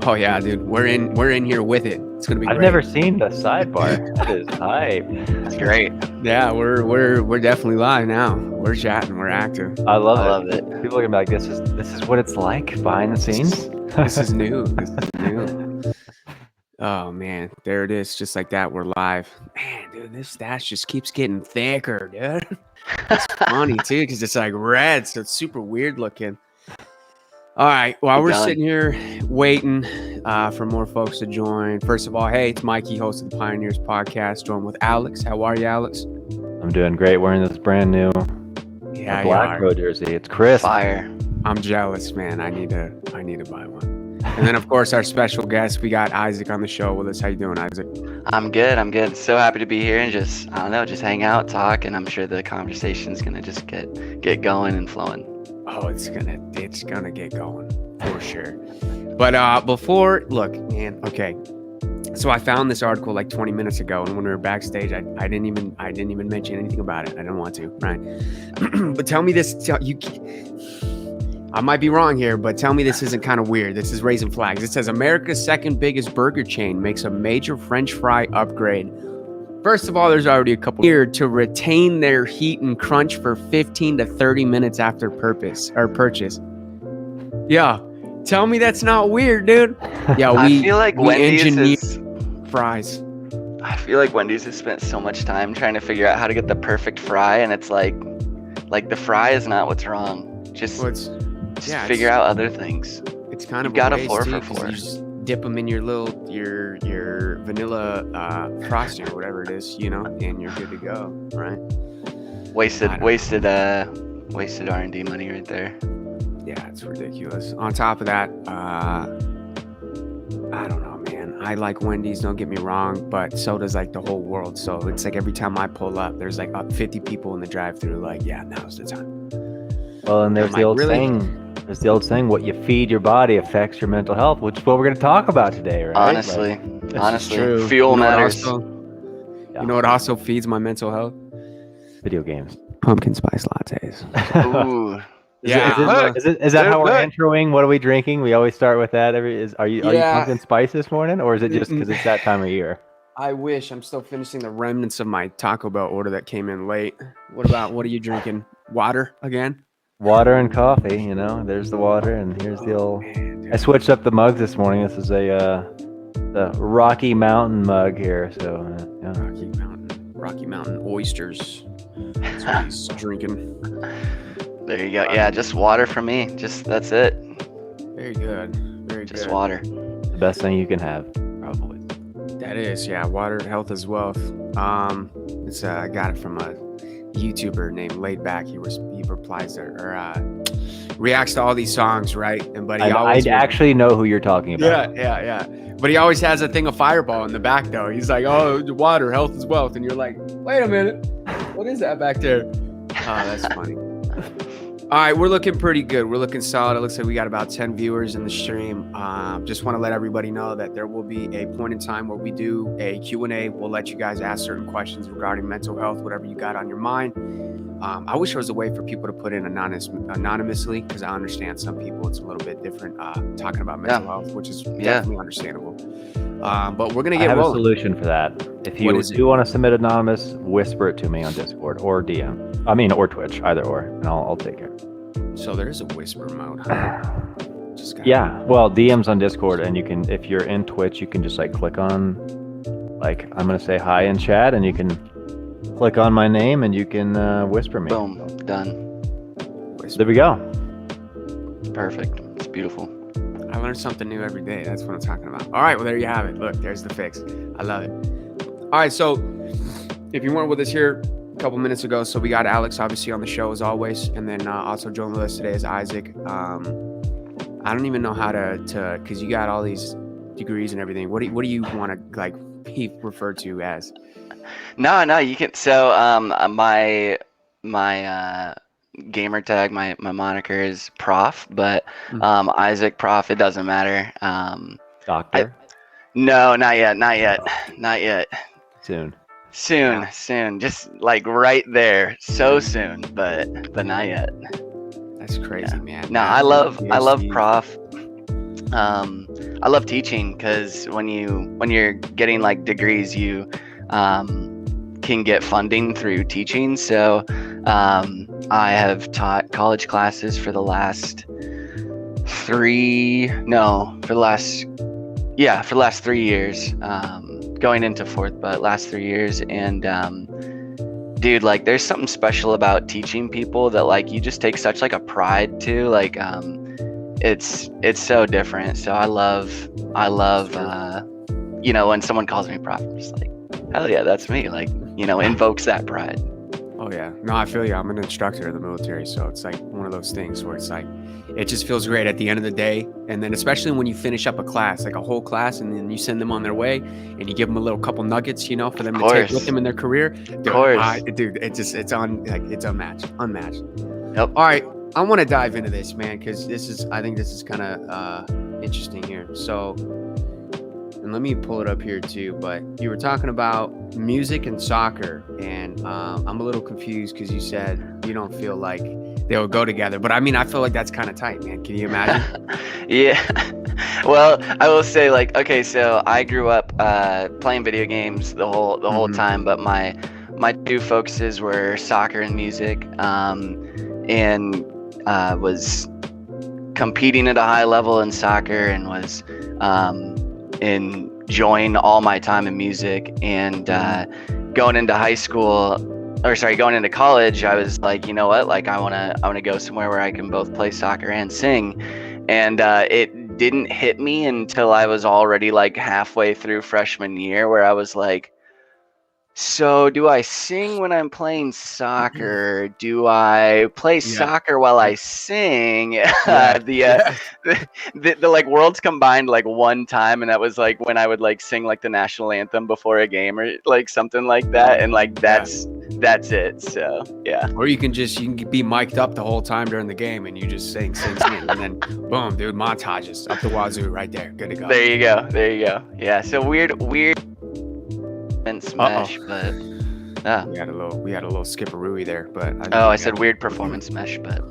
Oh yeah, dude. We're in here with it. It's gonna be I've great. never seen the sidebar. That is hype. That's great. Yeah, we're definitely live now. We're chatting. We're active. I love I it. love it. People are gonna be like, this is what it's like behind the scenes. This is new. This is new. Oh man, there it is. Just like that, we're live. Man, dude, this stash just keeps getting thicker, dude. It's funny too, because it's like red, so it's super weird looking. All right, while Keep we're going. sitting here waiting for more folks to join, first of all, hey, it's Mikey, host of the Pioneers Podcast, joined with Alex. How are you, Alex? I'm doing great wearing this brand new Yeah, black pro jersey. It's crisp. Fire. I'm jealous, man. I need to buy one. And then, of course, our special guest, we got Isaac on the show with us. How you doing, Isaac? I'm good. So happy to be here and just, I don't know, just hang out, talk, and I'm sure the conversation's gonna just get going and flowing. Oh, it's gonna get going for sure. But before, look, man. Okay, so I found this article like 20 minutes ago, and when we were backstage, I didn't even mention anything about it. I didn't want to, right? But tell me this. I might be wrong here, but tell me this isn't kind of weird. This is raising flags. It says America's second biggest burger chain makes a major French fry upgrade. First of all, there's already a couple here to retain their heat and crunch for 15 to 30 minutes after purchase. Yeah, tell me that's not weird, dude. Yeah, I feel like Wendy's engineer is. fries. I feel like Wendy's has spent so much time trying to figure out how to get the perfect fry, and it's like the fry is not what's wrong. Just figure out other things. It's kind You've of got a a waste, 4 too, for 'cause 4. you just dip them in your vanilla frosting or whatever it is, and you're good to go, right? Wasted R&D money right there. Yeah, it's ridiculous. On top of that, I don't know, man. I like Wendy's, don't get me wrong, but so does like the whole world. So it's like every time I pull up, there's like up 50 people in the drive-through. Like, yeah, now's the time. Well, and there's I'm the like, old really? saying. There's the old saying: "What you feed your body affects your mental health," which is what we're going to talk about today, right? Honestly, True. fuel You know what matters. You know what also feeds my mental health? Video games. Pumpkin spice lattes. Ooh. Yeah. Is that how we're introing? What are we drinking? We always start with that. Are you pumpkin spice this morning, or is it just because it's that time of year? I wish. I'm still finishing the remnants of my Taco Bell order that came in late. What are you drinking? Water again? Water and coffee. There's the water, and here's the old. I switched up the mugs this morning. This is the Rocky Mountain mug here. So yeah. Rocky Mountain oysters. That's what he's drinking. There you go. Yeah, just water for me. That's it. Very good. Very Just good. water. The best thing you can have, probably. That is, yeah. Water, health is wealth. I got it from a YouTuber named Laid Back. He replies or reacts to all these songs, right? I actually know who you're talking about. Yeah. But he always has a thing of Fireball in the back, though. He's like, "Oh, water, health is wealth," and you're like, "Wait a minute, what is that back there?" Oh, that's funny. All right, we're looking pretty good. We're looking solid. It looks like we got about 10 viewers in the stream. Just want to let everybody know that there will be a point in time where we do a Q&A. We'll let you guys ask certain questions regarding mental health, whatever you got on your mind. I wish there was a way for people to put in anonymously, because I understand some people it's a little bit different talking about mental health, which is definitely understandable. But we're going to get I have rolling. a solution for that. If you do want to submit anonymous, whisper it to me on Discord or DM. Or Twitch, either or, and I'll take it. So there is a whisper mode, huh? Well, DMs on Discord, and you can, if you're in Twitch, you can just click on, I'm going to say hi in chat, and you can click on my name, and you can whisper me. Boom. Done. There we go. Perfect. It's beautiful. I learn something new every day. That's what I'm talking about. All right, well, there you have it. Look, there's the fix. I love it. All right, so if you weren't with us here a couple minutes ago, so we got Alex obviously on the show as always, and then also joining with us today is Isaac. I don't even know how to because you got all these degrees and everything. What do you want to be referred to as? No, you can. So my gamer tag, my moniker is Prof, but Isaac, Prof, it doesn't matter. Doctor? No, not yet. Soon. Just right there. So soon, but not yet. That's crazy, man. No, I love Prof. love teaching, because when you're getting like degrees, you can get funding through teaching. So I have taught college classes for the last 3 years, going into 4th, but last 3 years. And dude, like there's something special about teaching people that like you just take such like a pride to, like it's so different. So I love when someone calls me prof, I'm just like, hell yeah, that's me. Like, invokes that pride. Oh yeah, no, I feel you. I'm an instructor in the military, so it's like one of those things where it's like, it just feels great at the end of the day. And then especially when you finish up a class, like a whole class, and then you send them on their way and you give them a little couple nuggets, for them to take with them in their career. Dude, it's unmatched. Yep. All right, I want to dive into this, man, because I think this is kind of interesting here. So, and let me pull it up here too, but you were talking about music and soccer, and I'm a little confused because you said you don't feel like they will go together, but I mean, I feel like that's kind of tight, man. Can you imagine? Yeah. Well, I will say, like, okay, so I grew up playing video games the whole time, but my 2 focuses were soccer and music, and was competing at a high level in soccer, and was enjoying all my time in music. And going into college, I was like, you know what, like I want to go somewhere where I can both play soccer and sing. And it didn't hit me until I was already like halfway through freshman year, where I was like, so do I sing when I'm playing soccer? Do I play soccer while I sing? The like worlds combined like one time, and that was like when I would like sing like the national anthem before a game or like something like that, and like that's it. So yeah. Or you can be mic'd up the whole time during the game, and you just sing, and then boom, dude, montages up the wazoo right there, good to go. There you go. Yeah. So weird mesh, but we had a little skipperooey there, but I said weird performance mesh, but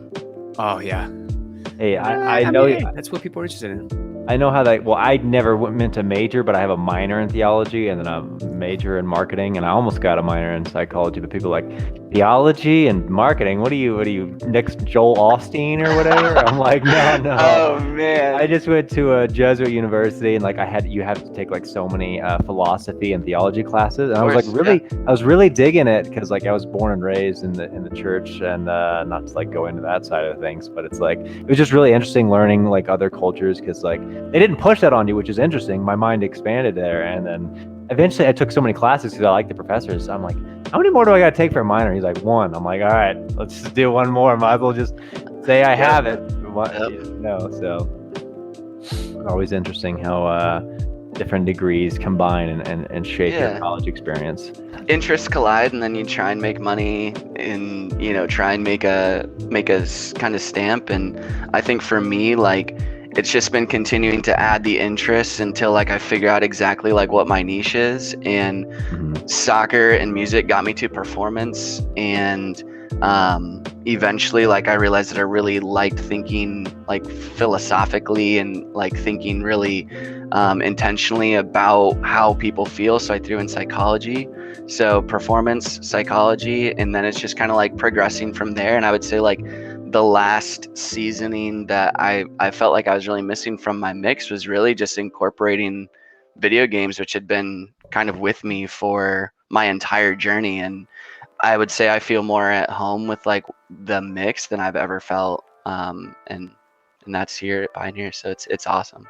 oh yeah. Hey, I know that's what people are interested in. I know how that. Well, I never meant to major, but I have a minor in theology and then a major in marketing, and I almost got a minor in psychology. But people are like, theology and marketing. What are you next, Joel Osteen or whatever? I'm like, no. Oh man. I just went to a Jesuit university, and like you have to take like so many philosophy and theology classes, and I was like I was really digging it, because like I was born and raised in the church, and not to like go into that side of things, but it's like it was just really interesting learning like other cultures, because like they didn't push that on you, which is interesting. My mind expanded there, and then eventually I took so many classes because I like the professors. I'm like, how many more do I got to take for a minor? He's like, 1. I'm like, all right, let's just do 1 more. Might as well just say I have it. So it's always interesting how different degrees combine and shape your college experience. Interests collide, and then you try and make money and try and make a kind of stamp. And I think for me, like, it's just been continuing to add the interests until like I figure out exactly like what my niche is. And soccer and music got me to performance, and eventually like I realized that I really liked thinking like philosophically and like thinking really intentionally about how people feel. So I threw in psychology, so performance psychology, and then it's just kind of like progressing from there. And I would say like the last seasoning that I felt like I was really missing from my mix was really just incorporating video games, which had been kind of with me for my entire journey. And I would say I feel more at home with like the mix than I've ever felt. And that's here at Pioneer. So it's awesome.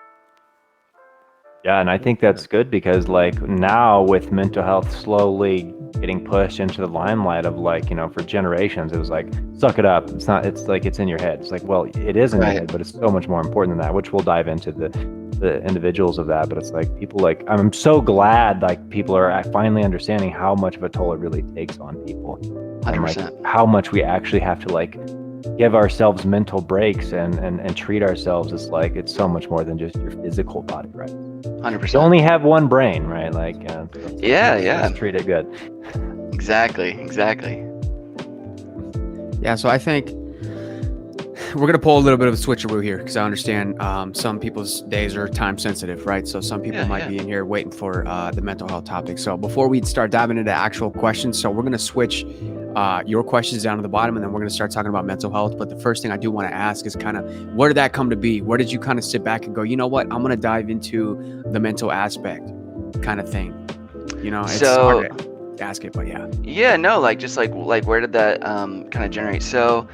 Yeah, and I think that's good, because like now with mental health slowly getting pushed into the limelight of like, for generations, it was like, suck it up. It's like it's in your head. It's like, well, it is in your head, but it's so much more important than that, which we'll dive into the individuals of that. But it's like people like, I'm so glad like people are finally understanding how much of a toll it really takes on people. 100%. And like how much we actually have to like give ourselves mental breaks and treat ourselves as like it's so much more than just your physical body, right? 100%. You only have one brain, right? Like let's treat it good. Exactly. Yeah, so I think we're gonna pull a little bit of a switcheroo here because I understand some people's days are time sensitive, right? So some people might be in here waiting for the mental health topic. So before we start diving into actual questions, so we're gonna switch your questions down to the bottom, and then we're gonna start talking about mental health. But the first thing I do want to ask is kind of where did that come to be? Where did you kind of sit back and go, you know what, I'm gonna dive into the mental aspect, kind of thing? You know, it's hard to ask it, but no, like just like where did that kind of generate? So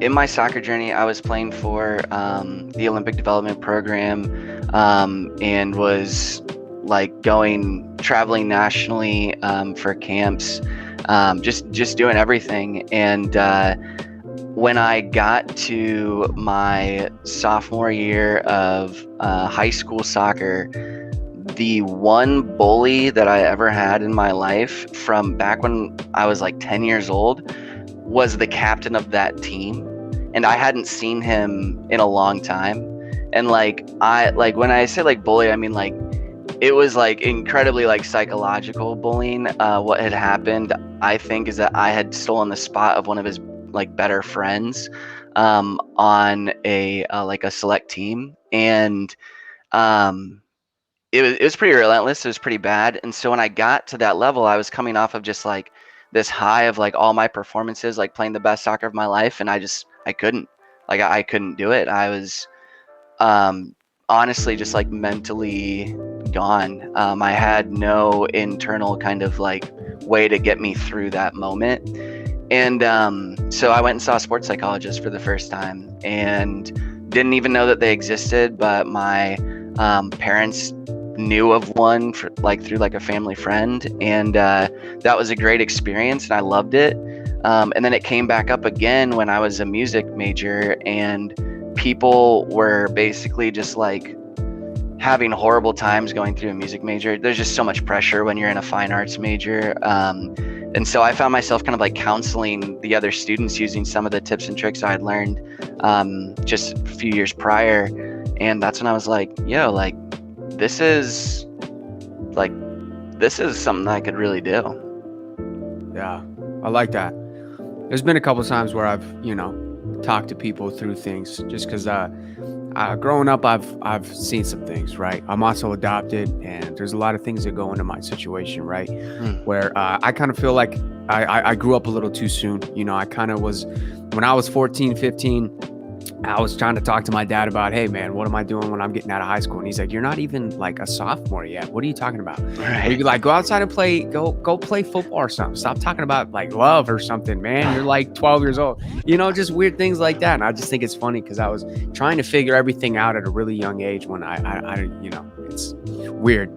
in my soccer journey, I was playing for the Olympic Development Program, and was like traveling nationally for camps, just doing everything. And when I got to my sophomore year of high school soccer, the one bully that I ever had in my life from back when I was like 10 years old was the captain of that team. And I hadn't seen him in a long time. And when I say like bully, I mean like it was like incredibly like psychological bullying. What had happened, I think, is that I had stolen the spot of one of his like better friends on a select team. And it was pretty relentless. It was pretty bad. And so when I got to that level, I was coming off of just like this high of like all my performances, like playing the best soccer of my life. And I couldn't do it. I was honestly just like mentally gone. I had no internal kind of like way to get me through that moment. And so I went and saw a sports psychologist for the first time and didn't even know that they existed, but my parents knew of one through like a family friend, and that was a great experience and I loved it. And then it came back up again when I was a music major, and people were basically just like having horrible times going through a music major. There's just so much pressure when you're in a fine arts major. And so I found myself kind of like counseling the other students using some of the tips and tricks I had learned just a few years prior. And that's when I was like, yo, like, this is something I could really do. Yeah, I like that. There's been a couple times where I've, talked to people through things just because growing up, I've seen some things, right? I'm also adopted, and there's a lot of things that go into my situation, right? Where I kind of feel like I grew up a little too soon. I kind of was, when I was 14, 15, I was trying to talk to my dad about, hey man, what am I doing when I'm getting out of high school? And he's like, you're not even like a sophomore yet. What are you talking about? Right. Or you'd be like, go outside and go play football or something. Stop talking about like love or something, man. You're like 12 years old, just weird things like that. And I just think it's funny because I was trying to figure everything out at a really young age when I it's weird.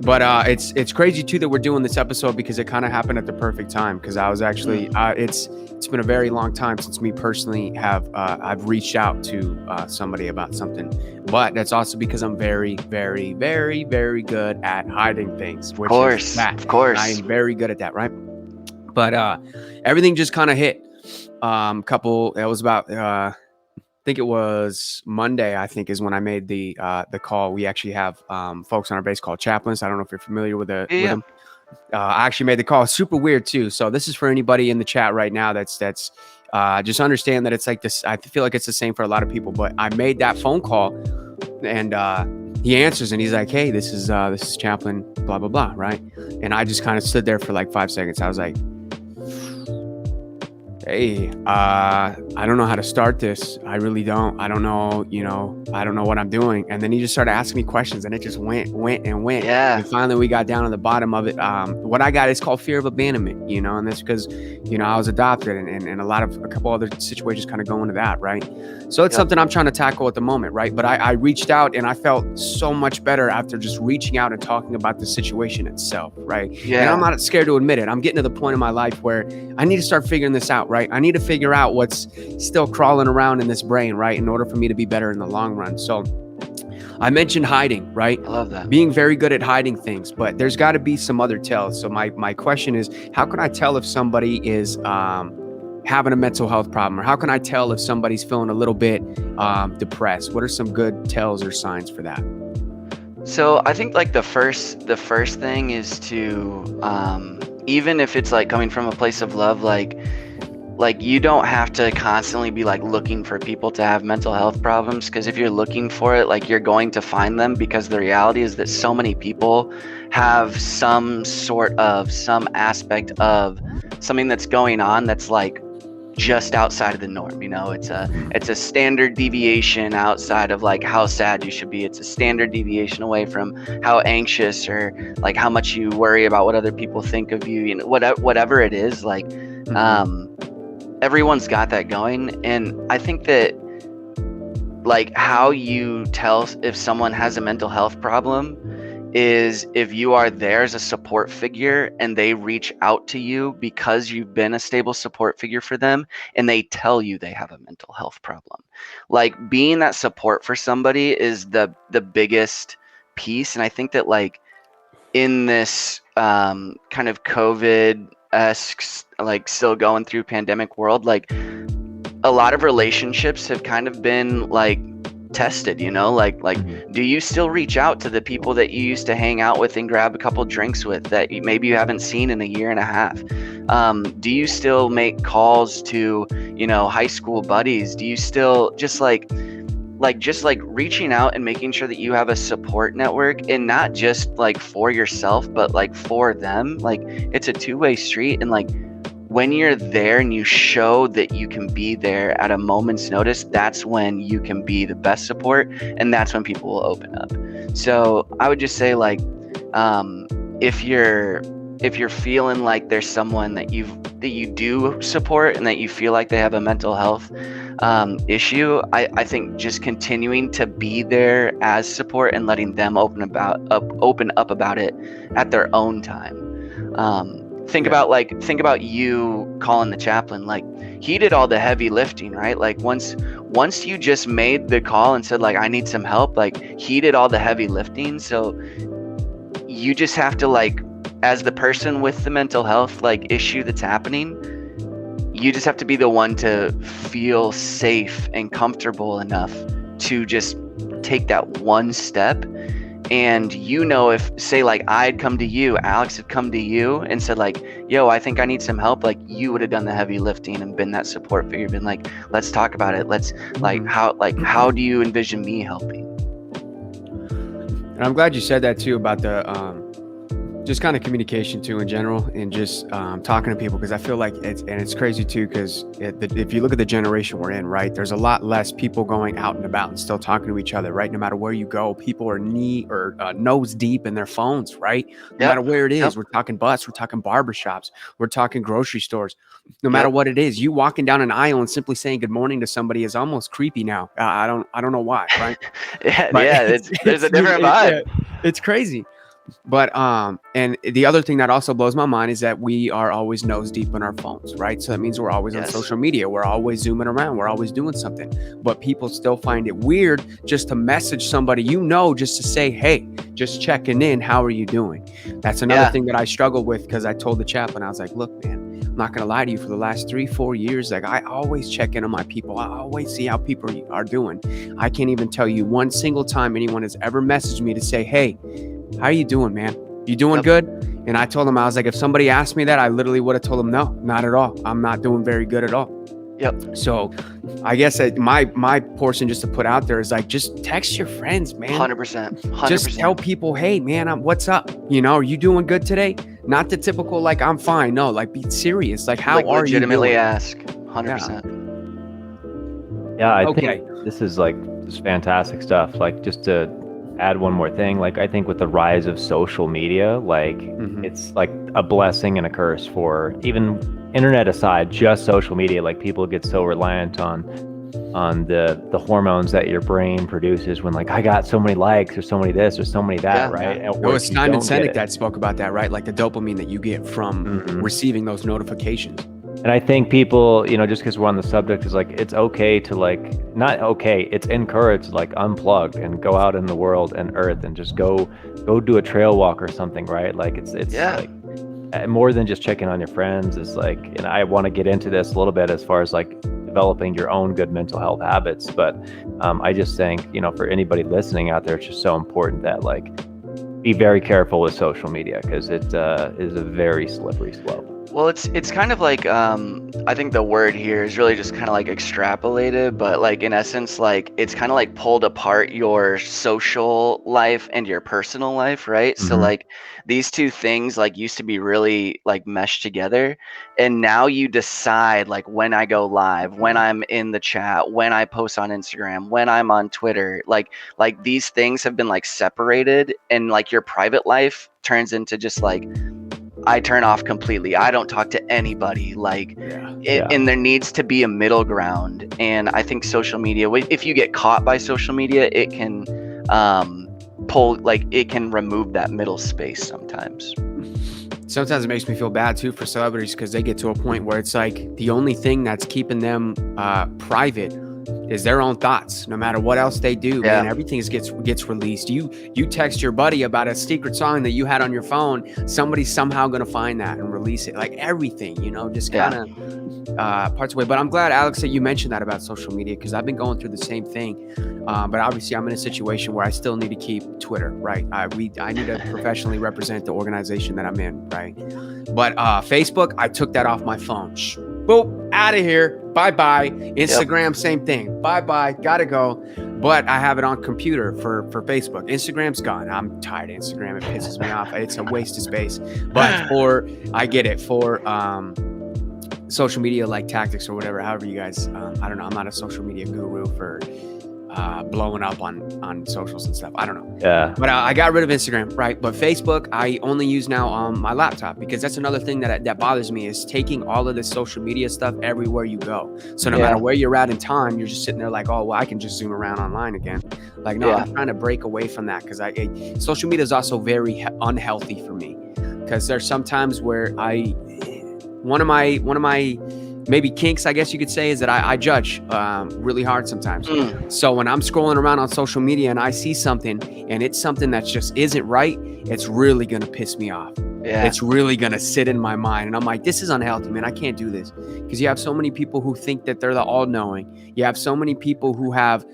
But it's crazy too that we're doing this episode because it kind of happened at the perfect time, because I was actually it's been a very long time since me personally I've reached out to somebody about something, but that's also because I'm very, very, very, very good at hiding things. Of course. I am very good at that, right? But everything just kind of hit. It was about I think it was Monday, I think, is when I made the call. We actually have folks on our base called chaplains. I don't know if you're familiar with them. I actually made the call. Super weird too. So this is for anybody in the chat right now that's just understand that it's like this. I feel like it's the same for a lot of people, but I made that phone call, and he answers and he's like, hey, this is chaplain, blah, blah, blah. Right. And I just kind of stood there for like 5 seconds. I was like, hey, I don't know how to start this. I really don't. I don't know, I don't know what I'm doing. And then he just started asking me questions, and it just went. Yeah. And finally we got down to the bottom of it. What I got is called fear of abandonment, and that's because, I was adopted, and a couple other situations kind of go into that, right? So it's something I'm trying to tackle at the moment, right? But I reached out, and I felt so much better after just reaching out and talking about the situation itself, right? Yeah. And I'm not scared to admit it. I'm getting to the point in my life where I need to start figuring this out, right? I need to figure out what's still crawling around in this brain, right? In order for me to be better in the long run. So I mentioned hiding, right? I love that. Being very good at hiding things, but there's got to be some other tells. So my question is, how can I tell if somebody is having a mental health problem, or how can I tell if somebody's feeling a little bit depressed? What are some good tells or signs for that? So I think like the first thing is to, even if it's like coming from a place of love, like like you don't have to constantly be like looking for people to have mental health problems, because if you're looking for it, like you're going to find them, because the reality is that so many people have some aspect of something that's going on that's like just outside of the norm. You know, it's a standard deviation outside of like how sad you should be. It's a standard deviation away from how anxious or like how much you worry about what other people think of you, you know, whatever it is, like everyone's got that going. And I think that like how you tell if someone has a mental health problem is if you are there as a support figure and they reach out to you because you've been a stable support figure for them and they tell you they have a mental health problem. Like being that support for somebody is the biggest piece. And I think that like in this kind of COVID-esque, like still going through pandemic world, like a lot of relationships have kind of been like tested, you know, like do you still reach out to the people that you used to hang out with and grab a couple drinks with that maybe you haven't seen in a year and a half? Do you still make calls to, you know, high school buddies? Do you still just like reaching out and making sure that you have a support network, and not just like for yourself but like for them? Like it's a two-way street. And like when you're there and you show that you can be there at a moment's notice, that's when you can be the best support, and that's when people will open up. So I would just say like if you're feeling like there's someone that you do support and that you feel like they have a mental health issue, I think just continuing to be there as support and letting them open up about it at their own time. Think about you calling the chaplain. Like he did all the heavy lifting, right? Like once you just made the call and said like I need some help, like he did all the heavy lifting. So you just have to, like, as the person with the mental health like issue that's happening, you just have to be the one to feel safe and comfortable enough to just take that one step. And you know, if say like I'd come to you, Alex had come to you and said like, yo, I think I need some help, like you would have done the heavy lifting and been that support figure, been like, let's talk about it. Let's how do you envision me helping? And I'm glad you said that too about the just kind of communication too in general, and just talking to people, because I feel like it's crazy too, because if you look at the generation we're in, right, there's a lot less people going out and about and still talking to each other, right? No matter where you go, people are nose deep in their phones, right? No matter where it is. We're talking bus, we're talking barbershops, we're talking grocery stores. No matter what it is, you walking down an aisle and simply saying good morning to somebody is almost creepy now. I don't know why, right? There's a different vibe. It's crazy. But and the other thing that also blows my mind is that we are always nose deep in our phones, right? So that means we're always on social media, we're always zooming around, we're always doing something. But people still find it weird just to message somebody, you know, just to say, hey, just checking in, how are you doing? That's another thing that I struggle with, because I told the chaplain, I was like, look, man, I'm not gonna lie to you, for the last 3-4 years, like I always check in on my people. I always see how people are doing. I can't even tell you one single time anyone has ever messaged me to say, hey, how are you doing, man? You doing good? And I told him, I was like, if somebody asked me that, I literally would have told them, no, not at all. I'm not doing very good at all. So I guess my portion just to put out there is like, just text your friends, man. 100%. Just tell people, hey, man, what's up? You know, are you doing good today? Not the typical, like, I'm fine. No, like, be serious. Like, how are you doing? Legitimately ask. 100%. Yeah, I think this is fantastic stuff. Like, just to add one more thing, like I think with the rise of social media, like it's like a blessing and a curse for, even internet aside, just social media. Like people get so reliant on the hormones that your brain produces when, like, I got so many likes or so many this or so many that, right? It was Simon Sinek that spoke about that, right? Like the dopamine that you get from receiving those notifications. And I think people, you know, just because we're on the subject, is like, it's okay to, like, not okay, it's encouraged, like, unplug and go out in the world and earth and just go do a trail walk or something, right? Like it's like more than just checking on your friends. It's like, and I want to get into this a little bit as far as like developing your own good mental health habits. But I just think, you know, for anybody listening out there, it's just so important that, like, be very careful with social media, because it is a very slippery slope. Well, it's kind of like I think the word here is really just kind of like extrapolated, but like in essence, like it's kind of like pulled apart your social life and your personal life, right? So Mhm. like these two things like used to be really like meshed together, and now you decide like when I go live, when I'm in the chat, when I post on Instagram, when I'm on Twitter, like these things have been like separated, and like your private life turns into just like I turn off completely. I don't talk to anybody. Like, Yeah. and there needs to be a middle ground. And I think social media, if you get caught by social media, it can it can remove that middle space sometimes. Sometimes it makes me feel bad too for celebrities because they get to a point where it's like the only thing that's keeping them private is their own thoughts. No matter what else they do, Yeah. man, everything gets released. You text your buddy about a secret song that you had on your phone, somebody's somehow gonna find that and release it. Like everything, just kind of parts away. But I'm glad, Alex, that you mentioned that about social media because I've been going through the same thing. But obviously, I'm in a situation where I still need to keep Twitter, right? I need to professionally represent the organization that I'm in, right? But Facebook, I took that off my phone. Boop, out of here. Bye-bye. Instagram, same thing. Bye-bye. Gotta go. But I have it on computer for Facebook. Instagram's gone. I'm tired of Instagram. It pisses me off. It's a waste of space. But I get it. For social media like tactics or whatever, however you guys, I don't know. I'm not a social media guru for blowing up on socials and stuff. I don't know. Yeah. But I got rid of Instagram, right? But Facebook, I only use now on my laptop because that's another thing that bothers me is taking all of this social media stuff everywhere you go. So no matter where you're at in time, you're just sitting there like, oh, well, I can just zoom around online again. Like, no, I'm trying to break away from that because social media is also very unhealthy for me because there's some times where one of my maybe kinks, I guess you could say, is that I judge really hard sometimes. So when I'm scrolling around on social media and I see something and it's something that just isn't right, it's really going to piss me off. Yeah. It's really going to sit in my mind. And I'm like, this is unhealthy, man. I can't do this. Because you have so many people who think that they're the all-knowing. You have so many people who have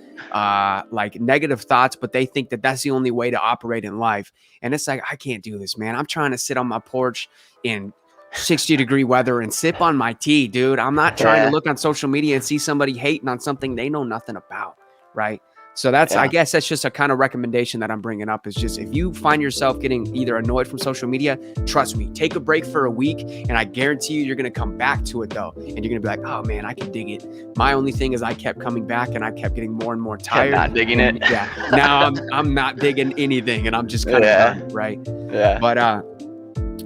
like negative thoughts, but they think that that's the only way to operate in life. And it's like, I can't do this, man. I'm trying to sit on my porch in 60-degree weather and sip on my tea, dude. I'm not trying to look on social media and see somebody hating on something they know nothing about, right? So I guess that's just a kind of recommendation that I'm bringing up is just if you find yourself getting either annoyed from social media, trust me, take a break for a week and I guarantee you're going to come back to it though. And you're going to be like, oh man, I can dig it. My only thing is I kept coming back and I kept getting more and more tired. Not digging it. Yeah. Now I'm not digging anything and I'm just kind of done, right? Yeah. But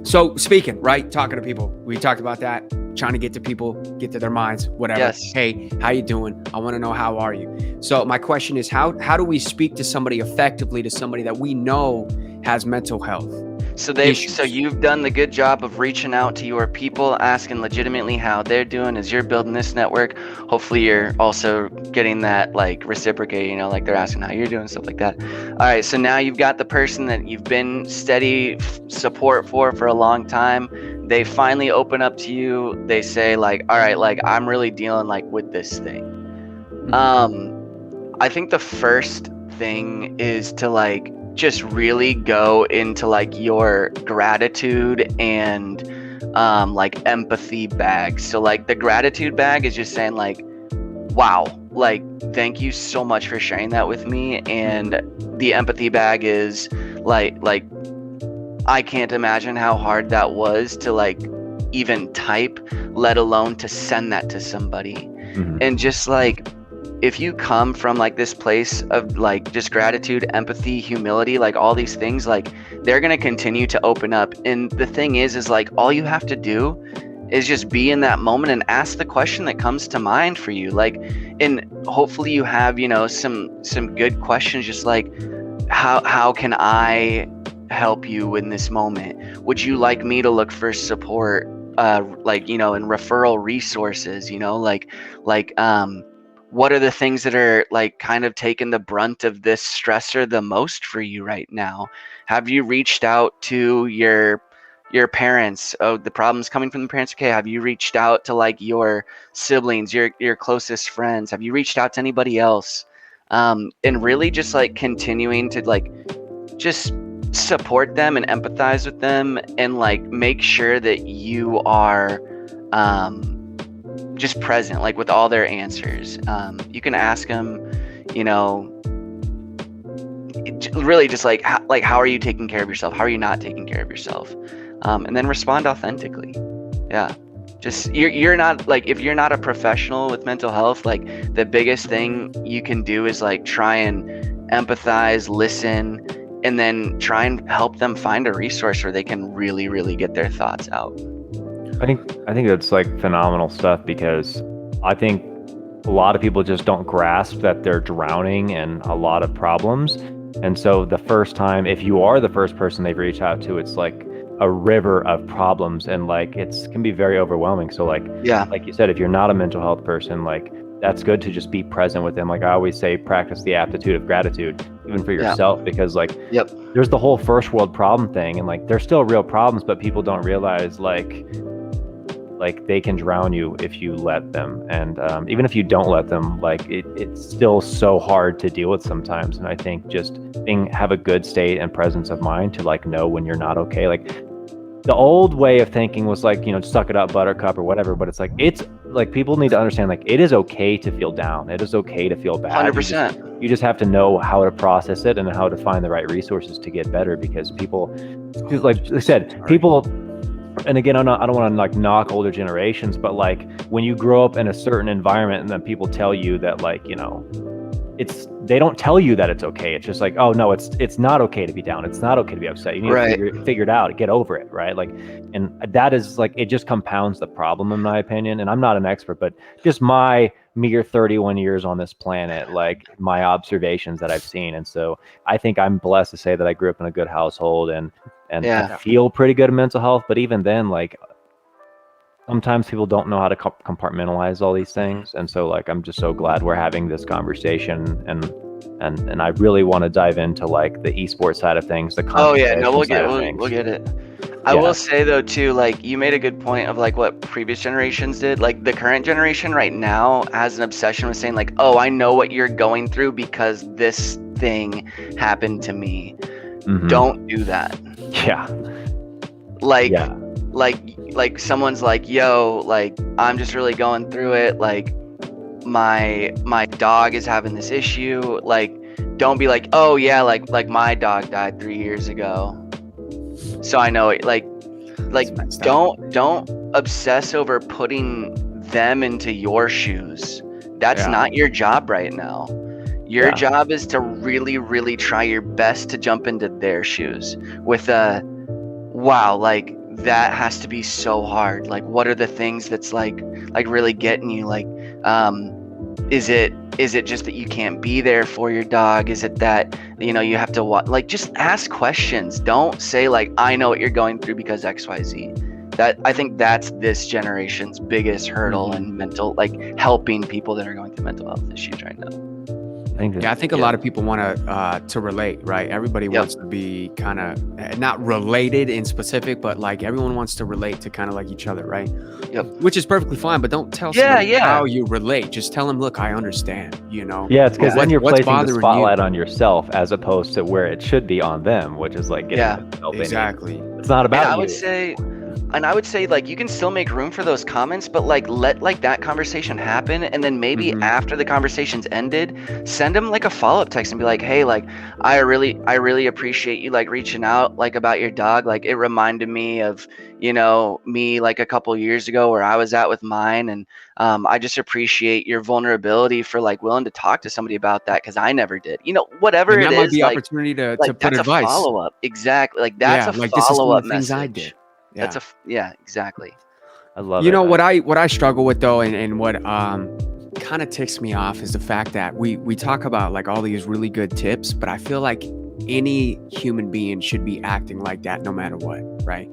so speaking, right, talking to people, we talked about that, trying to get to people, get to their minds, whatever. Yes. Hey, how you doing? I want to know, how are you? So my question is, how do we speak to somebody effectively, to somebody that we know has mental health? So you've done the good job of reaching out to your people, asking legitimately how they're doing as you're building this network. Hopefully you're also getting that like reciprocate, like they're asking how you're doing, stuff like that. All right, so now you've got the person that you've been steady support for a long time. They finally open up to you. They say like, all right, like I'm really dealing like with this thing. I think the first thing is to like just really go into like your gratitude and like empathy bag. So like the gratitude bag is just saying like, wow, like thank you so much for sharing that with me. And the empathy bag is like I can't imagine how hard that was to like even type, let alone to send that to somebody. And just like, if you come from like this place of like just gratitude, empathy, humility, like all these things, like they're going to continue to open up. And the thing is like all you have to do is just be in that moment and ask the question that comes to mind for you. Like, and hopefully you have, some good questions, just like, how can I help you in this moment? Would you like me to look for support, and referral resources, what are the things that are like kind of taking the brunt of this stressor the most for you right now? Have you reached out to your parents? Oh, the problem's coming from the parents. Okay. Have you reached out to like your siblings, your closest friends? Have you reached out to anybody else? And really just like continuing to like just support them and empathize with them, and like make sure that you are just present, like with all their answers. You can ask them, you know, really just like how are you taking care of yourself? How are you not taking care of yourself? And then respond authentically. Yeah. Just you're not like, if you're not a professional with mental health, like the biggest thing you can do is like try and empathize, listen, and then try and help them find a resource where they can really, really get their thoughts out. I think that's like phenomenal stuff, because I think a lot of people just don't grasp that they're drowning in a lot of problems. And so the first time, if you are the first person they've reached out to, it's like a river of problems, and like can be very overwhelming. So like, yeah, like you said, if you're not a mental health person, like that's good to just be present with them. Like I always say, practice the aptitude of gratitude, even for yourself, because like there's the whole first world problem thing, and like there's still real problems, but people don't realize like they can drown you if you let them. And even if you don't let them, like it's still so hard to deal with sometimes. And I think just have a good state and presence of mind to like know when you're not okay. Like the old way of thinking was like, you know, suck it up, buttercup, or whatever. But it's like people need to understand, like, it is okay to feel down. It is okay to feel bad. 100%. You just have to know how to process it and how to find the right resources to get better, because people, like I said, people. And again, I don't want to like knock older generations, but like when you grow up in a certain environment and then people tell you that, like, you know, they don't tell you that it's okay. It's just like, oh no, it's not okay to be down. It's not okay to be upset. You need to figure it out, get over it. Right. Like, and that is like, it just compounds the problem, in my opinion. And I'm not an expert, but just my mere 31 years on this planet, like my observations that I've seen. And so I think I'm blessed to say that I grew up in a good household and I feel pretty good at mental health. But even then, like, sometimes people don't know how to compartmentalize all these things. And so like, I'm just so glad we're having this conversation, and I really want to dive into like the esports side of things, the we'll get it. I will say though too, like you made a good point of like what previous generations did. Like the current generation right now has an obsession with saying like, oh, I know what you're going through because this thing happened to me. Mm-hmm. Don't do that. Yeah. Like someone's like, yo, like I'm just really going through it. Like my dog is having this issue. Like, don't be like, oh yeah, like my dog died 3 years ago, so I know it. Like don't obsess over putting them into your shoes. That's not your job right now. Your job is to really, really try your best to jump into their shoes with a, wow, like that has to be so hard. Like, what are the things that's like really getting you? Like, is it just that you can't be there for your dog? Is it that, you know, you have to like, just ask questions. Don't say like, I know what you're going through because XYZ. That, I think that's this generation's biggest hurdle in mental, like helping people that are going through mental health issues right now. I think a lot of people want to relate, right? Everybody wants to be kind of not related in specific, but like everyone wants to relate to kind of like each other, right? Yep. Which is perfectly fine, but don't tell somebody how you relate. Just tell them, look, I understand, you know? Yeah, it's because then you're placing the spotlight on yourself as opposed to where it should be on them, which is like getting help. Exactly. It's not about you. I would say like you can still make room for those comments, but like let like that conversation happen, and then maybe after the conversation's ended, send them like a follow-up text and be like, hey, like I really appreciate you like reaching out like about your dog. Like it reminded me of, you know, me like a couple years ago where I was at with mine, and I just appreciate your vulnerability for like willing to talk to somebody about that, because I never did. You know, whatever it is. That might be opportunity to put advice. A follow-up. Exactly. Like that's a follow-up message. I did. Yeah. Exactly. I love it. You know what I struggle with though, and what kind of ticks me off is the fact that we talk about like all these really good tips, but I feel like any human being should be acting like that no matter what, right?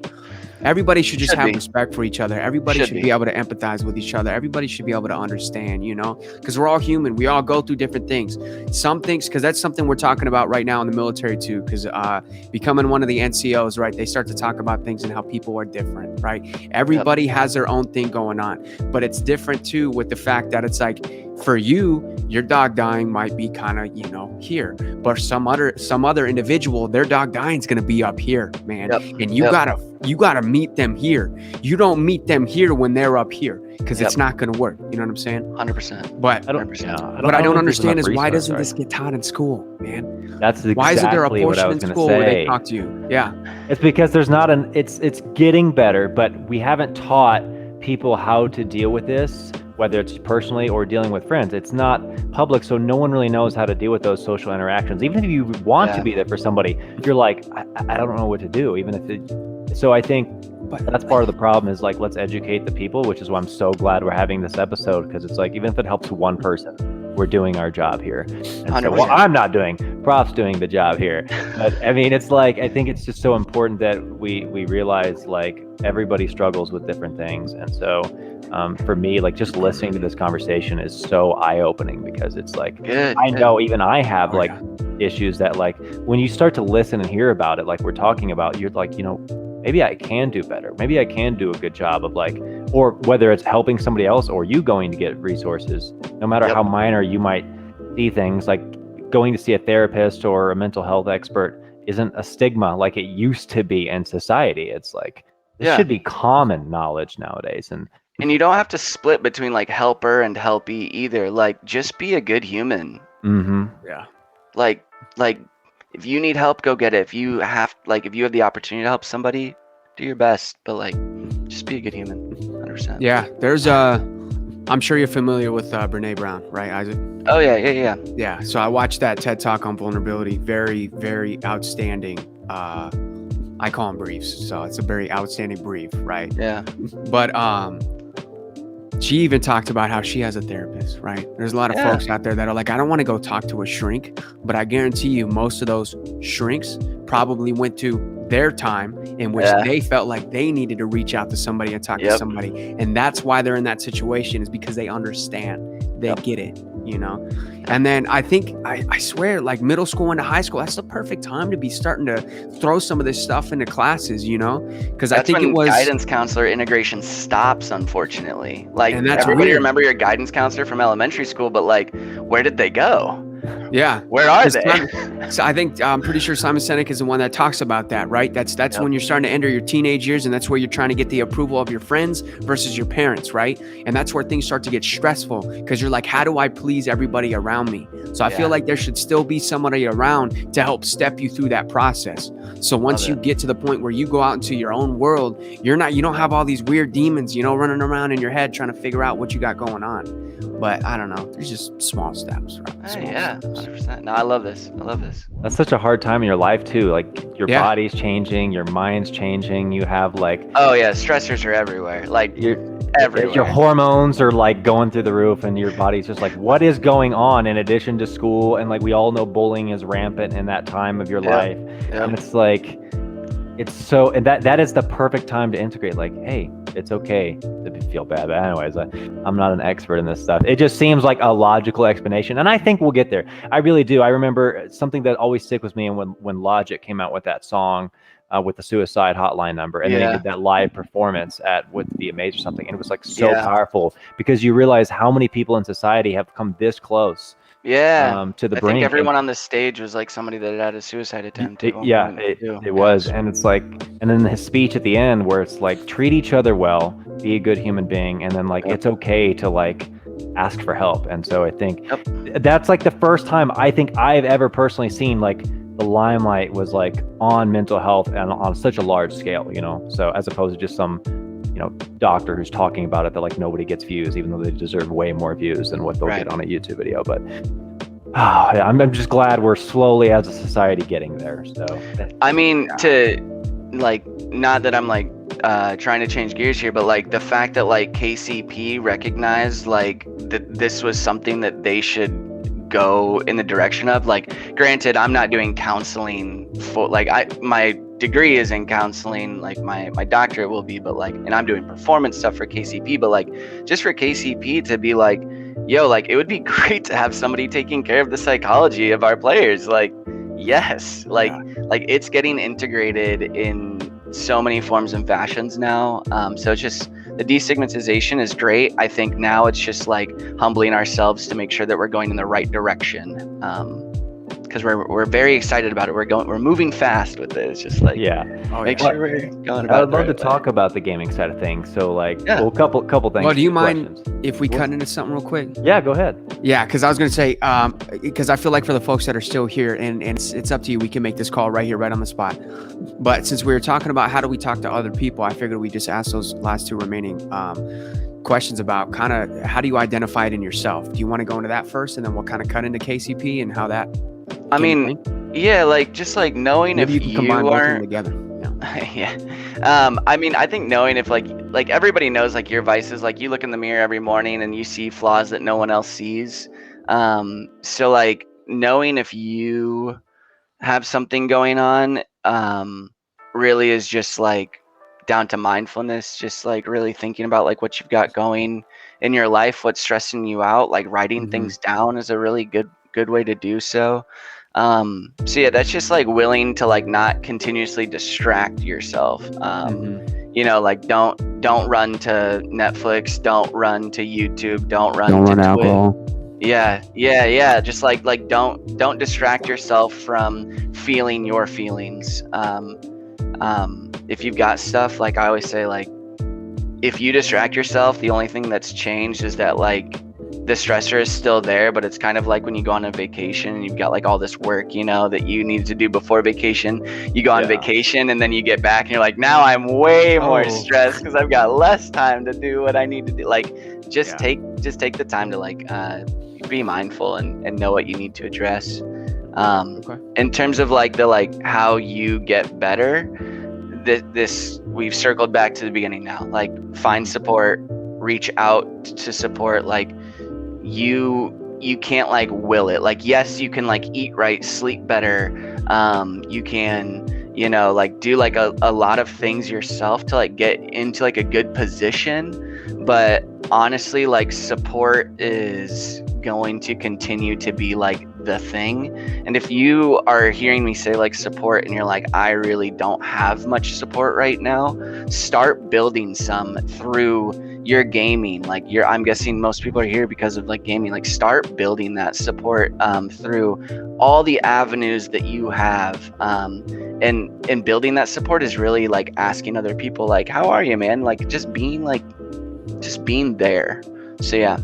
Everybody should just have respect for each other. Everybody should be able to empathize with each other. Everybody should be able to understand, you know, because we're all human. We all go through different things. Some things, because that's something we're talking about right now in the military too, because becoming one of the NCOs, right, they start to talk about things and how people are different, right? Everybody has their own thing going on, but it's different too with the fact that it's like for you, your dog dying might be kind of, here, but some other individual, their dog dying is going to be up here, man. Yep. And you gotta meet them here. You don't meet them here when they're up here, because it's not going to work. You know what I'm saying? 100%. But I don't, 100%. yeah, what I don't think understand there's is, enough why doesn't resource, this get taught in school, man? That's exactly Why isn't there a what I portion was in going to school where they say. talk to you? Yeah. It's because there's not it's getting better, but we haven't taught people how to deal with this, whether it's personally or dealing with friends. It's not public, so no one really knows how to deal with those social interactions. Even if you want to be there for somebody, you're like, I don't know what to do, even if it. So I think that's part of the problem is, like, let's educate the people, which is why I'm so glad we're having this episode, because it's like, even if it helps one person, we're doing our job here. And so, well, I'm not doing, Prof's doing the job here. But I mean, it's like, I think it's just so important that we realize, like, everybody struggles with different things. And so for me, like, just listening to this conversation is so eye-opening, because it's like, I know even I have issues that, like, when you start to listen and hear about it, like we're talking about, you're like, maybe I can do better. Maybe I can do a good job of, like, or whether it's helping somebody else or you going to get resources, no matter how minor you might see things, like going to see a therapist or a mental health expert isn't a stigma like it used to be in society. It's like, this should be common knowledge nowadays. And you don't have to split between, like, helper and helpee either. Like, just be a good human. Yeah. Like if you need help, go get it. If you have the opportunity to help somebody, do your best. But, like, just be a good human. 100%. Yeah. There's I'm sure you're familiar with Brene Brown, right, Isaac? Oh yeah. Yeah. So I watched that TED Talk on vulnerability. Very, very outstanding. I call them briefs, so it's a very outstanding brief, right? Yeah. But she even talked about how she has a therapist, right? There's a lot of folks out there that are like, I don't want to go talk to a shrink, but I guarantee you most of those shrinks probably went to their time in which they felt like they needed to reach out to somebody and talk to somebody. And that's why they're in that situation, is because they understand, they get it, And then I think, I swear, like, middle school into high school, that's the perfect time to be starting to throw some of this stuff into classes, because I think when it was guidance counselor integration stops, unfortunately. Like, and that's everybody weird. remember your guidance counselor from elementary school, but, like, where did they go? Yeah. Where are they? So I think, I'm pretty sure Simon Sinek is the one that talks about that, right? That's when you're starting to enter your teenage years, and that's where you're trying to get the approval of your friends versus your parents, right? And that's where things start to get stressful, because you're like, how do I please everybody around me? So I feel like there should still be somebody around to help step you through that process. So once you get to the point where you go out into your own world, you don't have all these weird demons, running around in your head trying to figure out what you got going on. But I don't know. There's just small steps, right? Small steps. 100%. No, I love this. That's such a hard time in your life too. Like, your body's changing, your mind's changing. You have, like, stressors are everywhere. Like, everywhere. Your hormones are, like, going through the roof, and your body's just like, what is going on in addition to school? And, like, we all know bullying is rampant in that time of your life. And it's like, it's so, and that is the perfect time to integrate. Like, hey, it's okay to feel bad. But anyways, I'm not an expert in this stuff. It just seems like a logical explanation, and I think we'll get there. I really do. I remember something that always stick with me, and when Logic came out with that song with the suicide hotline number, and then he did that live performance with the Amaze or something, and it was, like, so powerful, because you realize how many people in society have come this close. To the brink. I think everyone on the stage was, like, somebody that had a suicide attempt. It was. And it's like, and then his speech at the end where it's like, treat each other well, be a good human being, and then, like, it's okay to, like, ask for help. And so I think that's, like, the first time I think I've ever personally seen, like, the limelight was, like, on mental health and on such a large scale, so as opposed to just some doctor who's talking about it that, like, nobody gets views, even though they deserve way more views than what they'll get on a YouTube video. But I'm just glad we're slowly as a society getting there. So I mean, to, like, not that I'm, like, trying to change gears here, but, like, the fact that, like, KCP recognized, like, that this was something that they should go in the direction of. Like, granted, I'm not doing counseling for, like, my degree is in counseling, like, my doctorate will be, but, like, and I'm doing performance stuff for KCP, but, like, just for KCP to be like, yo, like, it would be great to have somebody taking care of the psychology of our players. Like, yes, like it's getting integrated in so many forms and fashions now. So it's just, the destigmatization is great. I think now it's just like humbling ourselves to make sure that we're going in the right direction. Because we're very excited about it. We're moving fast with it. It's just like make sure we're going about I would love it the to right talk about the gaming side of things. So like, Yeah. well, couple things. Well, do you mind questions. if we cut into something real quick? Yeah, go ahead. Yeah, because I was going to say, because I feel like for the folks that are still here, and it's up to you, we can make this call right here, right on the spot. But since we were talking about how do we talk to other people, I figured we just ask those last two remaining questions about kind of how do you identify it in yourself? Do you want to go into that first, and then we'll kind of cut into KCP and how that? I mean, yeah, like just like knowing maybe if you can combine both of them together. Yeah. I mean, I think knowing if like everybody knows like your vices, like you look in the mirror every morning and you see flaws that no one else sees. So like knowing if you have something going on, really is just like down to mindfulness, just like really thinking about like what you've got going in your life, what's stressing you out, like writing things down is a really good way to do so. So yeah, that's just like willing to like not continuously distract yourself. You know, like don't run to Netflix, don't run to YouTube, don't run to Twitch. Alcohol. Yeah. Just like don't distract yourself from feeling your feelings. If you've got stuff, like I always say, like if you distract yourself, the only thing that's changed is that like the stressor is still there, but it's kind of like when you go on a vacation and you've got like all this work, you know, that you need to do before vacation. You go on vacation and then you get back and you're like, now I'm way more stressed because I've got less time to do what I need to do. Like just take the time to like be mindful and know what you need to address. In terms of like the like how you get better, this we've circled back to the beginning now. Like find support, reach out to support. Like you can't like will it. Like yes, you can like eat right, sleep better. You can, you know, like do like a lot of things yourself to like get into like a good position. But honestly, like support is going to continue to be like the thing. And if you are hearing me say like support and you're like, I really don't have much support right now, start building some through your gaming. Like I'm guessing most people are here because of like gaming. Like start building that support through all the avenues that you have. And building that support is really like asking other people like, how are you, man? Like just being there. So yeah,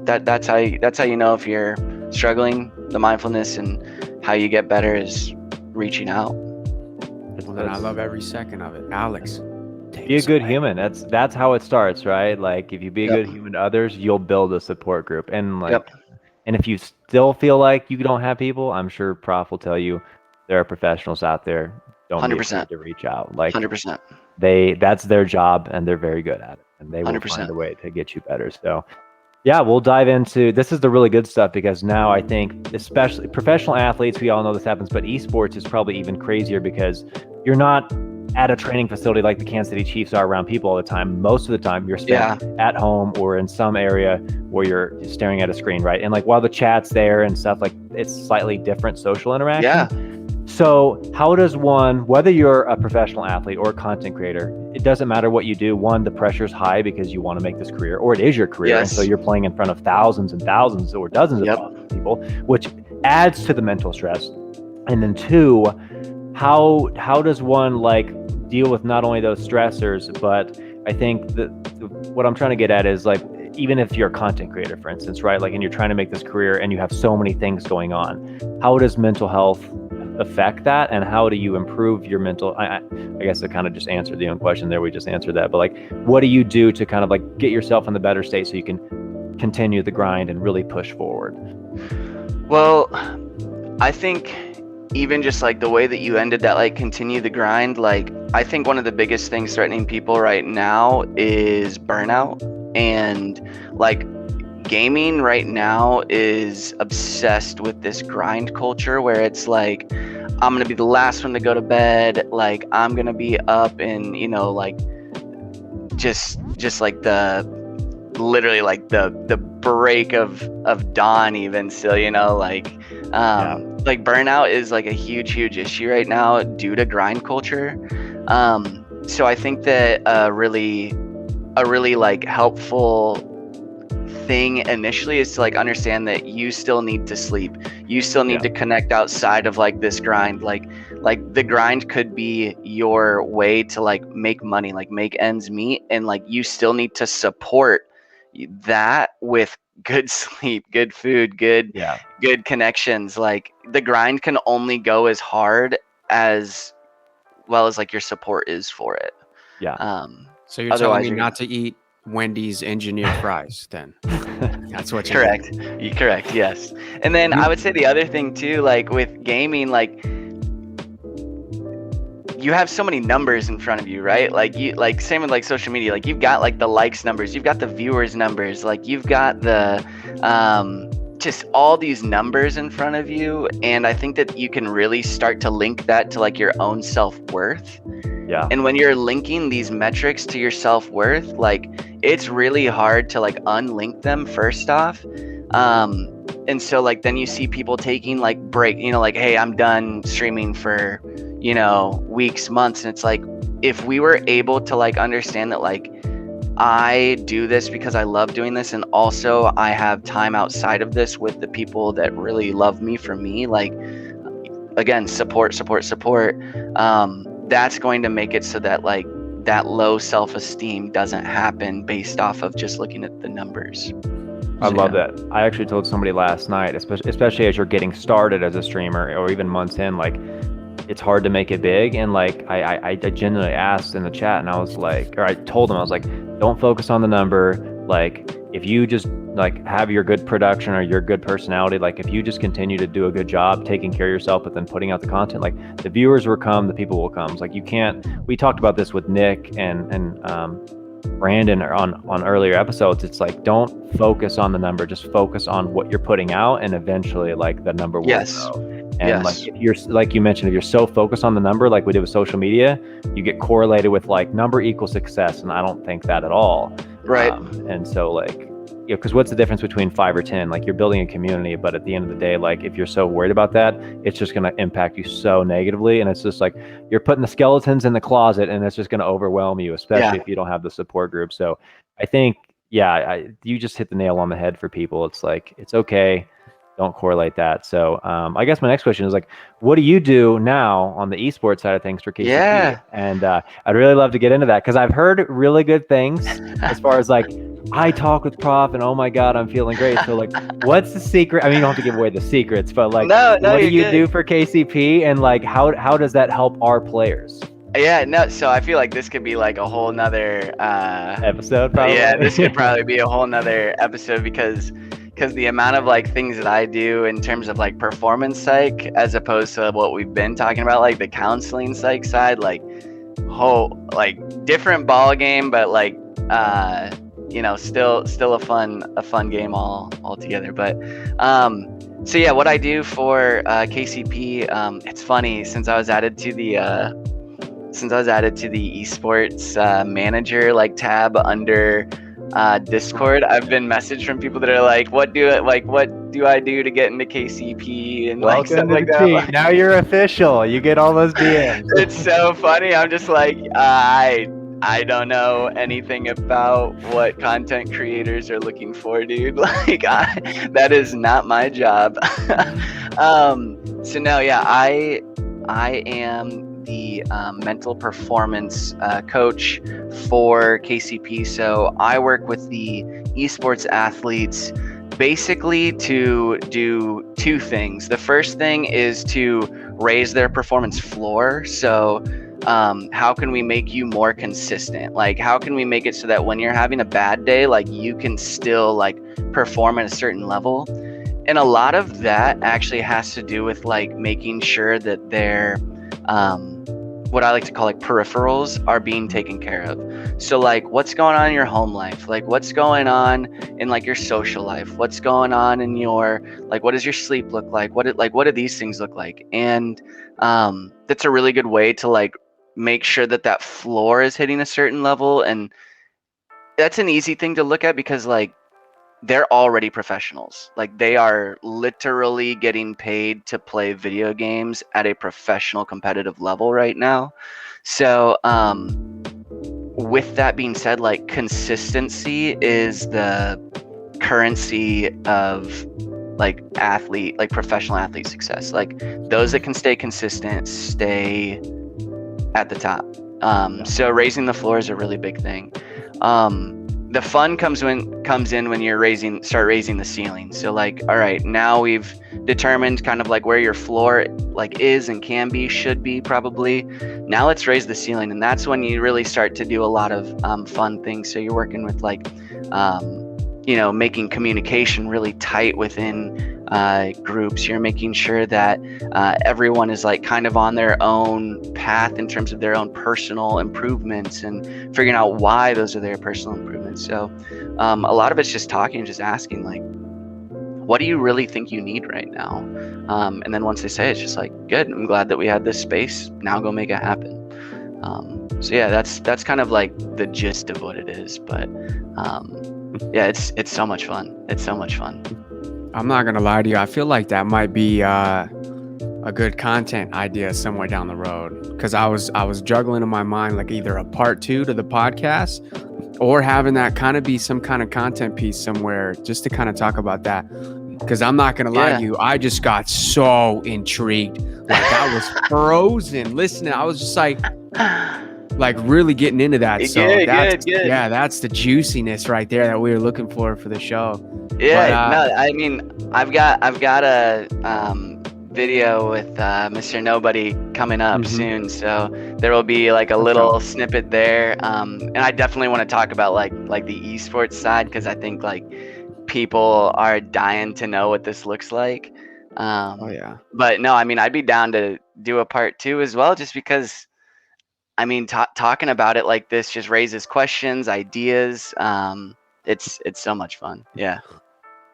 that's how you know if you're struggling. The mindfulness and how you get better is reaching out. Well, then I love every second of it. Alex, be a good human. That's how it starts, right? Like if you be a good human to others, you'll build a support group. And like, and if you still feel like you don't have people, I'm sure Prof will tell you there are professionals out there. Don't be afraid to reach out. Like 100%. That's their job and they're very good at it, and they will 100%. find a way to get you better. So yeah, we'll dive into this. Is the really good stuff, because now I think, especially professional athletes, we all know this happens, but esports is probably even crazier because you're not at a training facility like the Kansas City Chiefs are around people all the time. Most of the time you're spent at home or in some area where you're staring at a screen, right? And like while the chat's there and stuff, like it's slightly different social interaction. Yeah. So how does one, whether you're a professional athlete or a content creator, it doesn't matter what you do. One, the pressure's high because you want to make this career, or it is your career. And so you're playing in front of thousands and thousands or dozens of thousands of people, which adds to the mental stress. And then two, how does one like deal with not only those stressors, but I think that what I'm trying to get at is like, even if you're a content creator, for instance, right? Like, and you're trying to make this career and you have so many things going on, how does mental health affect that, and how do you improve your mental? I guess I kind of just answered the own question there. We just answered that, but like, what do you do to kind of like get yourself in the better state so you can continue the grind and really push forward? Well, I think even just like the way that you ended that, like continue the grind, like I think one of the biggest things threatening people right now is burnout. And like gaming right now is obsessed with this grind culture where it's like, I'm gonna be the last one to go to bed, like I'm gonna be up and, you know, like just like the literally like the break of dawn even still, you know, like like burnout is like a huge issue right now due to grind culture. So I think that really a really like helpful thing initially is to like understand that you still need to sleep. You still need to connect outside of like this grind. Like the grind could be your way to like make money, like make ends meet, and like you still need to support that with good sleep, good food, good connections. Like the grind can only go as hard as well as like your support is for it. So you're telling me not to eat Wendy's engineered fries then? That's what you're correct. You're correct. Yes. And then I would say the other thing too, like with gaming, like you have so many numbers in front of you, right? Like you, like same with like social media, like you've got like the likes numbers, you've got the viewers numbers, like you've got the, just all these numbers in front of you. And I think that you can really start to link that to like your own self-worth. Yeah. And when you're linking these metrics to your self-worth, like it's really hard to like unlink them first off. And so like then you see people taking like break, you know, like, hey, I'm done streaming for, you know, weeks, months. And it's like, if we were able to like understand that like I do this because I love doing this, and also I have time outside of this with the people that really love me for me, like again, support. That's going to make it so that like that low self-esteem doesn't happen based off of just looking at the numbers. I love that. I actually told somebody last night, especially as you're getting started as a streamer or even months in, like it's hard to make it big. And like I genuinely asked in the chat, and I was like, or I told them, I was like, don't focus on the number. Like if you just like have your good production or your good personality, like if you just continue to do a good job taking care of yourself, but then putting out the content, like the viewers will come, the people will come. It's like you can't. We talked about this with Nick and Brandon on earlier episodes. It's like, don't focus on the number, just focus on what you're putting out, and eventually like the number will grow. And like if you're, like you mentioned, if you're so focused on the number, like we did with social media, you get correlated with like number equals success, and I don't think that at all. Right. And so like, you know, because what's the difference between 5 or 10? Like you're building a community, but at the end of the day, like if you're so worried about that, it's just going to impact you so negatively. And it's just like you're putting the skeletons in the closet, and it's just going to overwhelm you, especially if you don't have the support group. So I think, you just hit the nail on the head for people. It's like, it's okay. Don't correlate that. So I guess my next question is like, what do you do now on the esports side of things for KCP? Yeah. And I'd really love to get into that, because I've heard really good things as far as like, I talk with Prof and oh my God, I'm feeling great. So like, what's the secret? I mean, you don't have to give away the secrets, but like, what do you do for KCP, and like, how does that help our players? Yeah, no, so I feel like this could be like a whole nother episode, probably. Yeah, this could probably be a whole nother episode, because the amount of like things that I do in terms of like performance psych, as opposed to what we've been talking about, like the counseling psych side, like whole like different ball game, but like you know, still a fun game all together. But so yeah, what I do for KCP, it's funny, since I was added to the esports manager like tab under Discord, I've been messaged from people that are like, what do I do to get into KCP, and like stuff like that. Like, now you're official. You get all those DMs. It's so funny. I'm just like, I don't know anything about what content creators are looking for, dude. Like, that is not my job. So no, yeah, I am the mental performance coach for KCP. So I work with the esports athletes basically to do two things. The first thing is to raise their performance floor. So how can we make you more consistent? Like, how can we make it so that when you're having a bad day, like you can still like perform at a certain level? And a lot of that actually has to do with like making sure that their what I like to call like peripherals are being taken care of. So like, what's going on in your home life? Like, what's going on in like your social life? What's going on in your, like, what does your sleep look like? What do these things look like? And that's a really good way to like make sure that that floor is hitting a certain level. And that's an easy thing to look at, because like they're already professionals. Like, they are literally getting paid to play video games at a professional competitive level right now. So with that being said, like consistency is the currency of like professional athlete success. Like those that can stay consistent stay at the top. So raising the floor is a really big thing. The fun comes in when you start raising the ceiling. So like, all right, now we've determined kind of like where your floor like is and can be, should be probably. Now let's raise the ceiling, and that's when you really start to do a lot of fun things. So you're working with like, making communication really tight within groups. You're making sure that everyone is like kind of on their own path in terms of their own personal improvements and figuring out why those are their personal improvements. So a lot of it's just talking, just asking like, what do you really think you need right now? And then once they say it, it's just like, good, I'm glad that we had this space. Now go make it happen. So yeah, that's kind of like the gist of what it is. But yeah, it's so much fun. It's so much fun. I'm not gonna lie to you. I feel like that might be a good content idea somewhere down the road, because I was juggling in my mind like either a part 2 to the podcast or having that kind of be some kind of content piece somewhere just to kind of talk about that. Because I'm not gonna lie to you, I just got so intrigued. Like I was frozen listening. I was just like really getting into that. So good. Yeah, that's the juiciness right there that we were looking for the show. Yeah, no, I mean, I've got a video with Mr. Nobody coming up soon, so there will be like a little snippet there. And I definitely want to talk about like the esports side, because I think like people are dying to know what this looks like. But no, I mean, I'd be down to do a part 2 as well, just because I mean, talking about it like this just raises questions, ideas. It's so much fun. Yeah.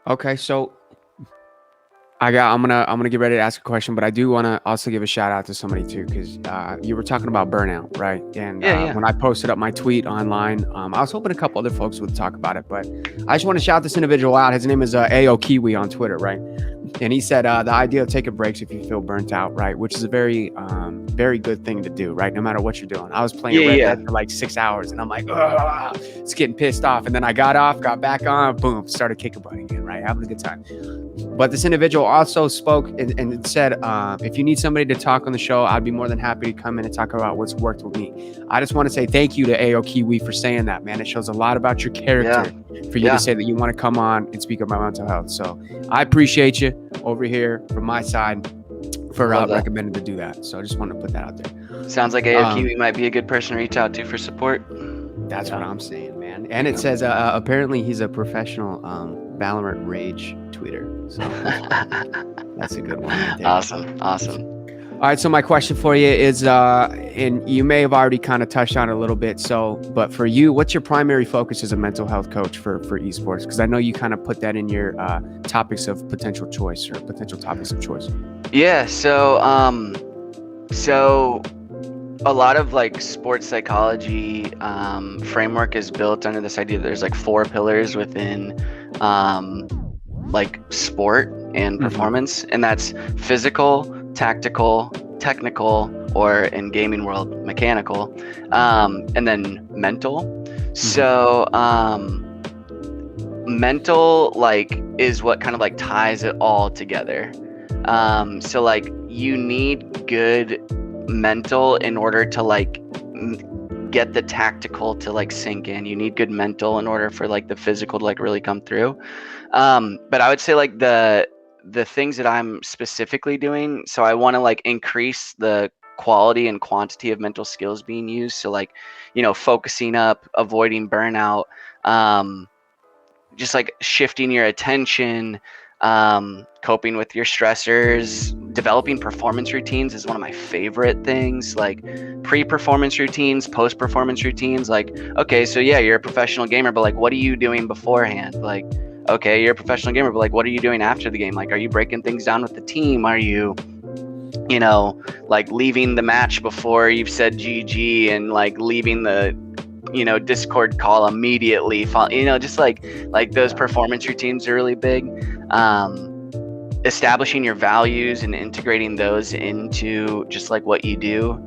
Okay, so I'm gonna get ready to ask a question, but I do want to also give a shout out to somebody too, because you were talking about burnout, right? And when I posted up my tweet online, I was hoping a couple other folks would talk about it, but I just want to shout this individual out. His name is AO Kiwi on Twitter, right? And he said the idea of taking breaks if you feel burnt out, right? Which is a very very good thing to do, right? No matter what you're doing. I was playing Red Dead for like 6 hours, and I'm like, it's getting pissed off. And then I got off, got back on, boom, started kicking butt again, right? Having a good time. But this individual also spoke and said, if you need somebody to talk on the show, I'd be more than happy to come in and talk about what's worked with me. I just want to say thank you to AO Kiwi for saying that, man. It shows a lot about your character for you to say that you want to come on and speak about mental health. So I appreciate you over here from my side for recommending to do that. So I just wanted to put that out there. Sounds like AO Kiwi might be a good person to reach out to for support. That's what I'm saying, man. And it says apparently he's a professional Valorant Rage tweeter. So that's a good one. Right there. Awesome. All right, so my question for you is, and you may have already kind of touched on it a little bit, but for you, what's your primary focus as a mental health coach for esports? Because I know you kind of put that in your topics of potential choice or potential topics of choice. Yeah, so a lot of like sports psychology framework is built under this idea that there's like 4 pillars within like sport and performance, and that's physical, tactical, technical, or in gaming world, mechanical, and then mental. So mental like is what kind of like ties it all together. So like you need good mental in order to like get the tactical to like sink in. You need good mental in order for like the physical to like really come through. But I would say like the things that I'm specifically doing, so I want to like increase the quality and quantity of mental skills being used. So like, focusing up, avoiding burnout, just like shifting your attention, coping with your stressors, developing performance routines is one of my favorite things, like pre-performance routines, post-performance routines. Like, okay, so yeah, you're a professional gamer, but like, what are you doing beforehand? Like, okay, you're a professional gamer, but like, what are you doing after the game? Like, are you breaking things down with the team? Are you, like leaving the match before you've said GG and like leaving the, Discord call immediately? Just like those performance routines are really big. establishing your values and integrating those into just like what you do.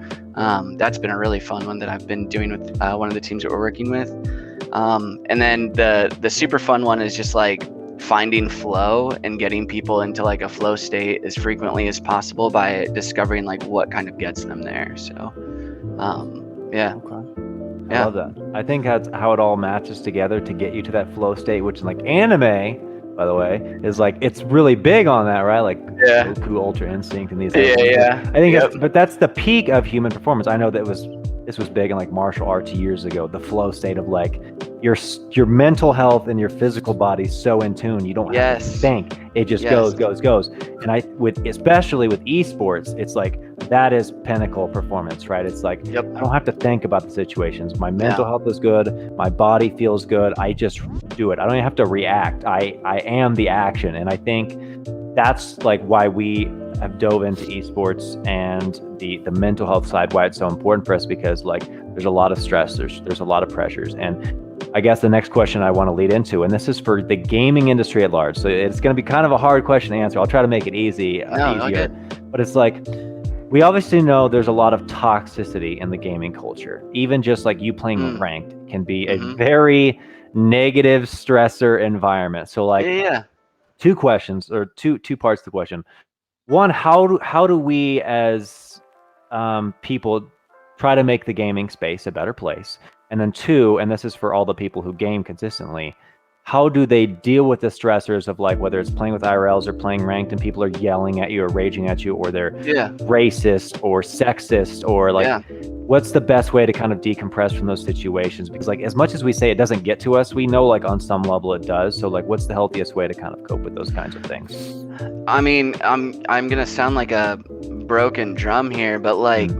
That's been a really fun one that I've been doing with one of the teams that we're working with. And then the super fun one is just like finding flow and getting people into like a flow state as frequently as possible by discovering like what kind of gets them there. So yeah. Okay. I love that. I think that's how it all matches together to get you to that flow state, which is like anime, by the way, is like, it's really big on that, right? Like Goku, Ultra Instinct, and these. Yeah. I think that's the peak of human performance. I know that this was big in like martial arts years ago. The flow state of like your mental health and your physical body so in tune, you don't have to think. It just goes. And especially with esports, it's like that is pinnacle performance, right? It's like I don't have to think about the situations. My mental health is good. My body feels good. I just do it. I don't even have to react. I am the action. And I think that's like why we have dove into esports and the mental health side, why it's so important for us, because like there's a lot of stress, there's a lot of pressures. And I guess the next question I want to lead into, and this is for the gaming industry at large, so it's going to be kind of a hard question to answer. I'll try to make it easier. But it's like, we obviously know there's a lot of toxicity in the gaming culture. Even just like you playing ranked can be a very negative stressor environment. So like two questions, or two parts to the question. One, how do we as people try to make the gaming space a better place? And then two, and this is for all the people who game consistently, how do they deal with the stressors of like, whether it's playing with IRLs or playing ranked and people are yelling at you or raging at you, or they're racist or sexist, or like, what's the best way to kind of decompress from those situations? Because like, as much as we say it doesn't get to us, we know like on some level it does. So like, what's the healthiest way to kind of cope with those kinds of things? I mean, I'm gonna sound like a broken drum here, but like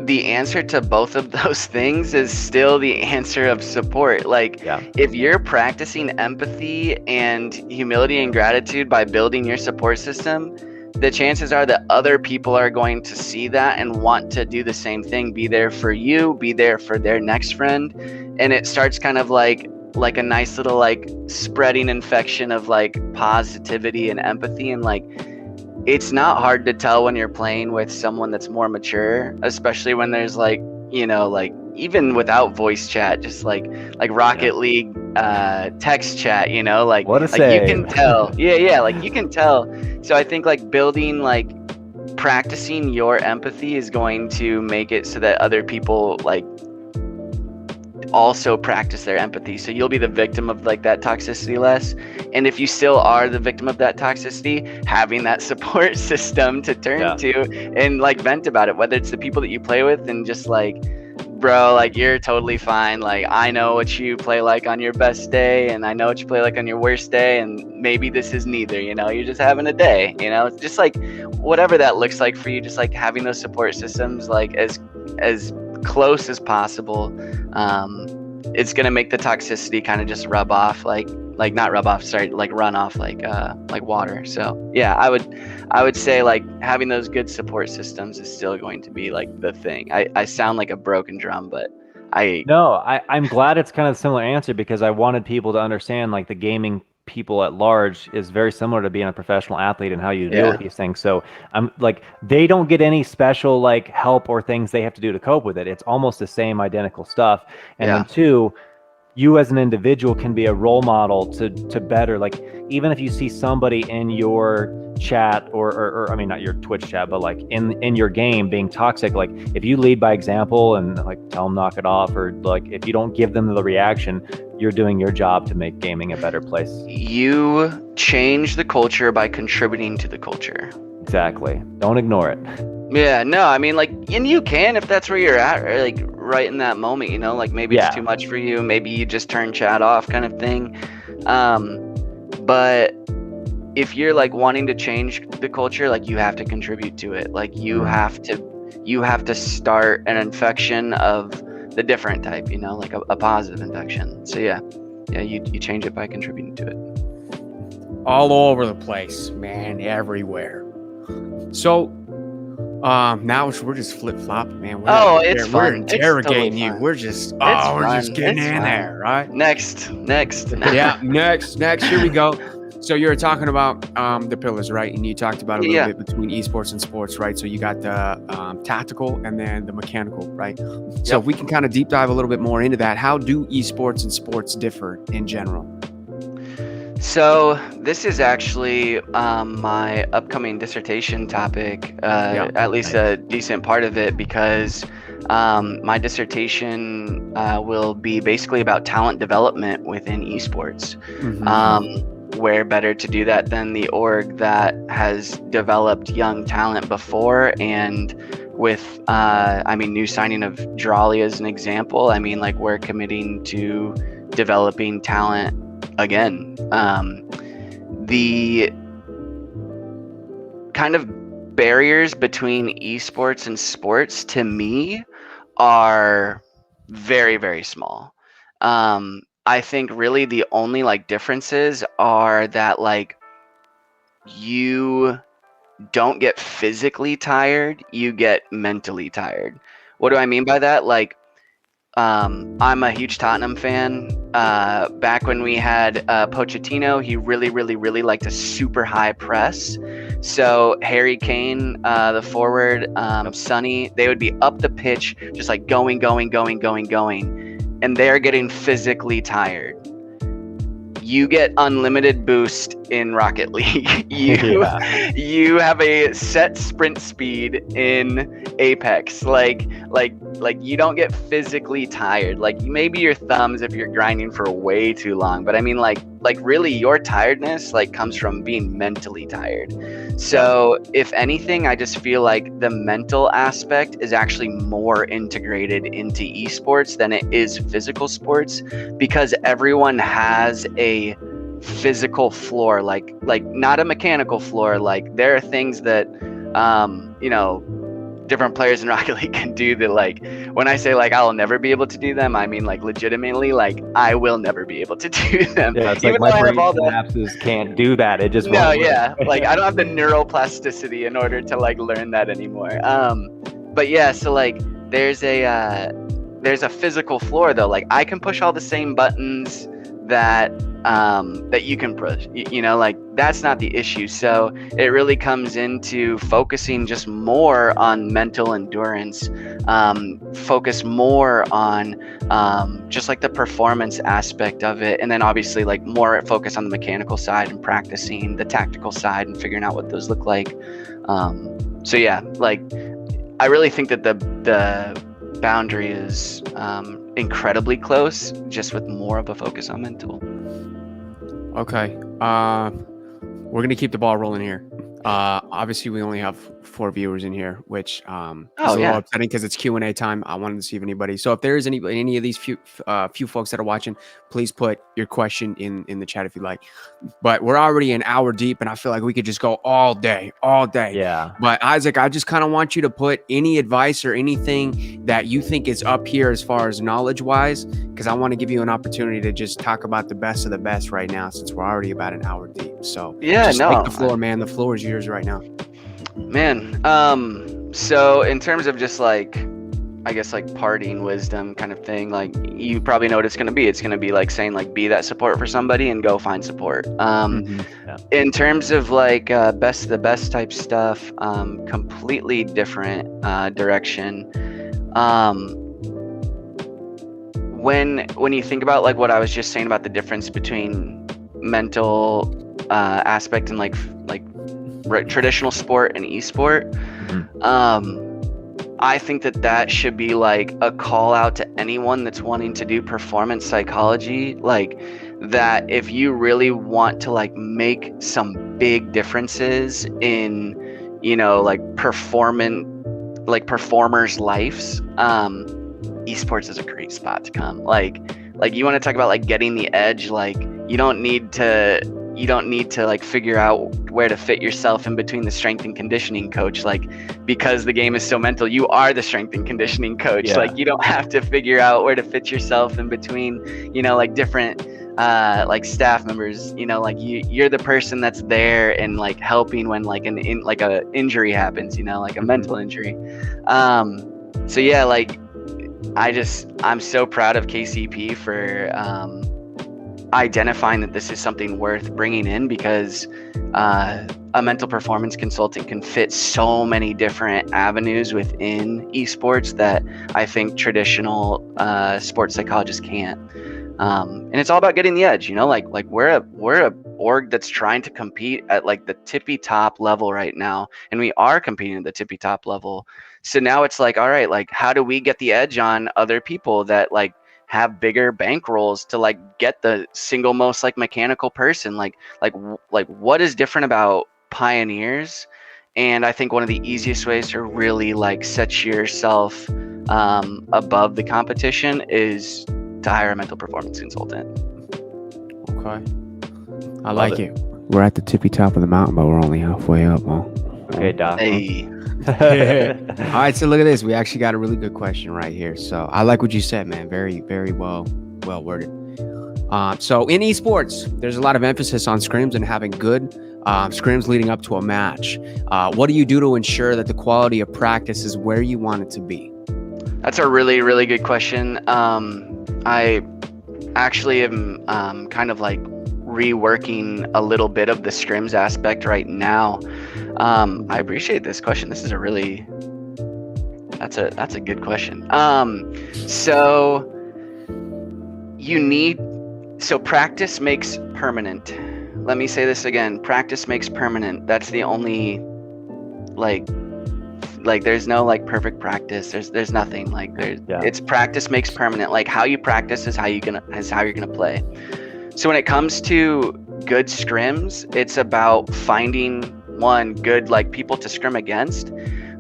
the answer to both of those things is still the answer of support. Like, if you're practicing empathy and humility and gratitude by building your support system, the chances are that other people are going to see that and want to do the same thing, be there for you, be there for their next friend. And it starts kind of like a nice little like spreading infection of like positivity and empathy. And like, it's not hard to tell when you're playing with someone that's more mature, especially when there's like, you know, like even without voice chat, just like Rocket League text chat, you know, like, what a like save. you can tell. Like you can tell. So I think like practicing your empathy is going to make it so that other people like also practice their empathy. So you'll be the victim of like that toxicity less. And if you still are the victim of that toxicity, having that support system to turn to and like vent about it, whether it's the people that you play with and just like, bro, like you're totally fine. Like I know what you play like on your best day, and I know what you play like on your worst day, and maybe this is neither, you know, you're just having a day, you know. It's just like whatever that looks like for you, just like having those support systems like as close as possible. It's gonna make the toxicity kind of just rub off, like not rub off, sorry, like run off like water. So yeah, I would say like having those good support systems is still going to be like the thing. I sound like a broken drum, but I'm glad it's kind of a similar answer, because I wanted people to understand like the gaming people at large is very similar to being a professional athlete and how you deal with these things. So I'm like, they don't get any special like help or things they have to do to cope with it. It's almost the same identical stuff. And then two, you as an individual can be a role model to better, like, even if you see somebody in your chat or I mean, not your Twitch chat, but like in your game being toxic, like if you lead by example and like tell them knock it off, or like if you don't give them the reaction, you're doing your job to make gaming a better place. You change the culture by contributing to the culture. Exactly. Don't ignore it. Yeah, no, I mean, like, and you can if that's where you're at, or like right in that moment, you know, like maybe it's too much for you, maybe you just turn chat off kind of thing. But if you're like wanting to change the culture, like you have to contribute to it. Like you have to start an infection of the different type, you know, like a positive infection. So yeah, you change it by contributing to it. All over the place, man, everywhere. So now we're just flip flopping, man. It's fun. We're interrogating you. Totally we're just we're just getting in there, right? Next. Yeah, next. Here we go. So you're talking about the pillars, right? And you talked about a little Yeah. bit between esports and sports, right? So you got the tactical and then the mechanical, right? So Yep. if we can kind of deep dive a little bit more into that, how do esports and sports differ in general? So this is actually my upcoming dissertation topic, at least a decent part of it, because my dissertation will be basically about talent development within esports. Where better to do that than the org that has developed young talent before, and with new signing of Drawley as an example, I mean, like, we're committing to developing talent again. The kind of barriers between esports and sports to me are very, very small. I think really the only like differences are that like you don't get physically tired, you get mentally tired. What do I mean by that? Like, I'm a huge Tottenham fan. Back when we had Pochettino, he really, really, really liked a super high press. So Harry Kane, the forward, Sonny, they would be up the pitch, just like going, and they're getting physically tired. You get unlimited boost in Rocket League. You have a set sprint speed in Apex. Like you don't get physically tired. Like, maybe your thumbs if you're grinding for way too long, but I mean, like really your tiredness like comes from being mentally tired. So if anything, I just feel like the mental aspect is actually more integrated into esports than it is physical sports, because everyone has a physical floor, like not a mechanical floor. Like, there are things that different players in Rocket League can do that, like, when I say like I'll never be able to do them, I mean like legitimately, like I will never be able to do them. Yeah, it's even like though my I have all brain the synapses can't do that. It just no, won't work. yeah, like I don't have the neuroplasticity in order to like learn that anymore. But yeah, so like there's a physical floor though. Like, I can push all the same buttons that you can push, like that's not the issue. So it really comes into focusing just more on mental endurance, focus more on just like the performance aspect of it, and then obviously like more focus on the mechanical side and practicing the tactical side and figuring out what those look like. So yeah, like I really think that the boundary is incredibly close, just with more of a focus on mental. Okay. We're gonna keep the ball rolling here. Obviously, we only have 4 viewers in here, which is a little upsetting because it's Q&A time. I wanted to see if anybody. So if there is any of these few folks that are watching, please put your question in the chat if you like. But we're already an hour deep, and I feel like we could just go all day. Yeah. But Isaac, I just kind of want you to put any advice or anything that you think is up here as far as knowledge-wise, because I want to give you an opportunity to just talk about the best of the best right now, since we're already about an hour deep. So just take the floor, man. The floor is yours right now. Man, so in terms of just like, I guess like parting wisdom kind of thing, like you probably know what it's gonna be. It's gonna be like saying like be that support for somebody and go find support. In terms of like best of the best type stuff, completely different direction. When you think about like what I was just saying about the difference between mental aspect and like traditional sport and esport, I think that should be like a call out to anyone that's wanting to do performance psychology. Like, that if you really want to like make some big differences in, like performers' lives, esports is a great spot to come. Like you want to talk about like getting the edge. Like, you don't need to like figure out where to fit yourself in between the strength and conditioning coach, like, because the game is so mental, you are the strength and conditioning coach. Like, you don't have to figure out where to fit yourself in between, like different like staff members, like you're the person that's there and like helping when like a injury happens, like a mental injury. So yeah, like I'm so proud of KCP for identifying that this is something worth bringing in, because a mental performance consultant can fit so many different avenues within esports that I think traditional sports psychologists can't. And it's all about getting the edge, like we're a org that's trying to compete at like the tippy top level right now, and we are competing at the tippy top level. So now it's like, all right, like how do we get the edge on other people that like have bigger bankrolls to like get the single most like mechanical person, like what is different about pioneers? And I think one of the easiest ways to really like set yourself above the competition is to hire a mental performance consultant. Okay. I like it. We're at the tippy top of the mountain, but we're only halfway up, huh? Okay, Doc. Hey. All right, so look at this. We actually got a really good question right here. So I like what you said, man. Very, very well worded. So in esports, there's a lot of emphasis on scrims and having good scrims leading up to a match. What do you do to ensure that the quality of practice is where you want it to be? That's a really, really good question. I actually am kind of like reworking a little bit of the scrims aspect right now. I appreciate this question. This is that's a good question. So practice makes permanent. Let me say this again. Practice makes permanent. That's the only like there's no like perfect practice. There's nothing like it's practice makes permanent. Like how you practice is how you're gonna play. So when it comes to good scrims, it's about finding one good like people to scrim against.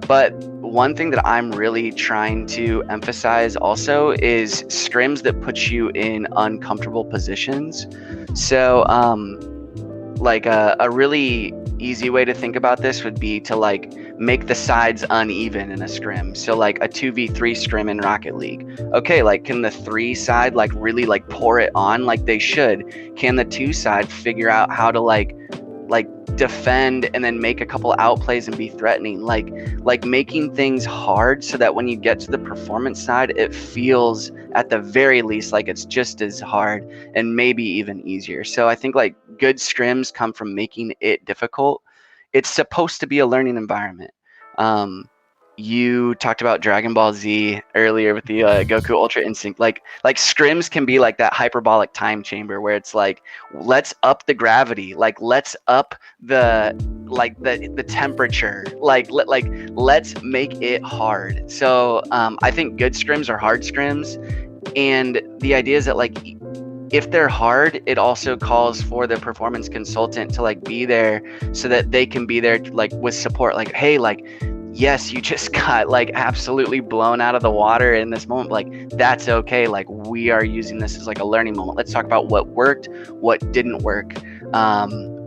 But one thing that I'm really trying to emphasize also is scrims that put you in uncomfortable positions. So like a really easy way to think about this would be to like make the sides uneven in a scrim. So like a 2v3 scrim in Rocket League. Okay, like can the 3 side like really like pour it on like they should? Can the 2 side figure out how to like defend and then make a couple outplays and be threatening? Like making things hard so that when you get to the performance side, it feels at the very least like it's just as hard and maybe even easier. So I think like good scrims come from making it difficult. It's supposed to be a learning environment. You talked about Dragon Ball Z earlier with the Goku Ultra Instinct. Like scrims can be like that hyperbolic time chamber where it's like, let's up the gravity, like let's up the temperature, let's make it hard. So I think good scrims are hard scrims, and the idea is that like if they're hard, it also calls for the performance consultant to like be there so that they can be there like with support. Like, hey, like, yes, you just got like absolutely blown out of the water in this moment. Like, that's okay. Like, we are using this as like a learning moment. Let's talk about what worked, what didn't work,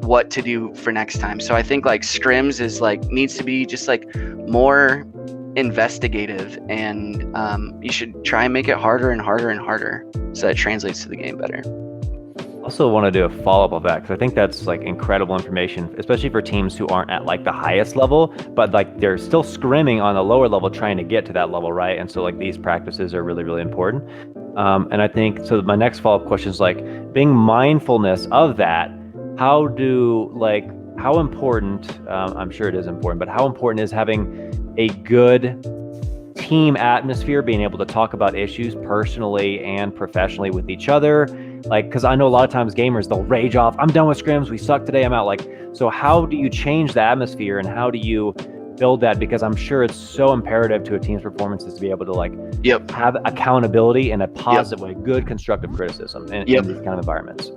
what to do for next time. So I think like scrims is like needs to be just like more investigative, and you should try and make it harder and harder and harder so that it translates to the game better. Also want to do a follow-up of that, because I think that's like incredible information, especially for teams who aren't at like the highest level, but like they're still scrimming on the lower level trying to get to that level, right? And so like these practices are really, really important. And I think, so my next follow-up question is like being mindfulness of that. How important, I'm sure it is important, but how important is having a good team atmosphere, being able to talk about issues personally and professionally with each other? Like, because I know a lot of times gamers, they'll rage off, I'm done with scrims, we suck today, I'm out. Like, so how do you change the atmosphere and how do you build that? Because I'm sure it's so imperative to a team's performances to be able to like have accountability in a positive way, good constructive criticism in these kind of environments.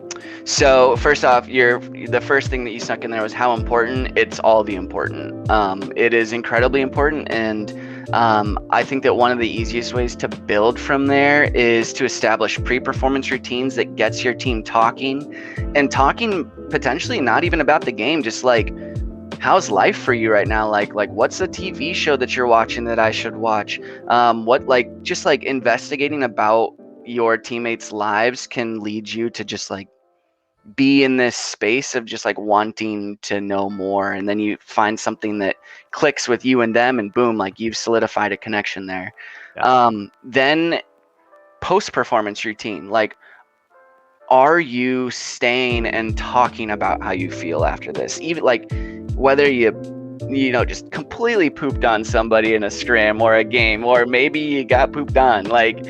So first off, the first thing that you snuck in there was how important. It's all the important. It is incredibly important, and I think that one of the easiest ways to build from there is to establish pre-performance routines that gets your team talking, and talking potentially not even about the game, just like, how's life for you right now? Like what's the TV show that you're watching that I should watch? Just like investigating about your teammates' lives can lead you to just like be in this space of just like wanting to know more, and then you find something that clicks with you and them, and boom, like you've solidified a connection there. Then post-performance routine, like are you staying and talking about how you feel after this? Even like whether you know, just completely pooped on somebody in a scrim or a game, or maybe you got pooped on, like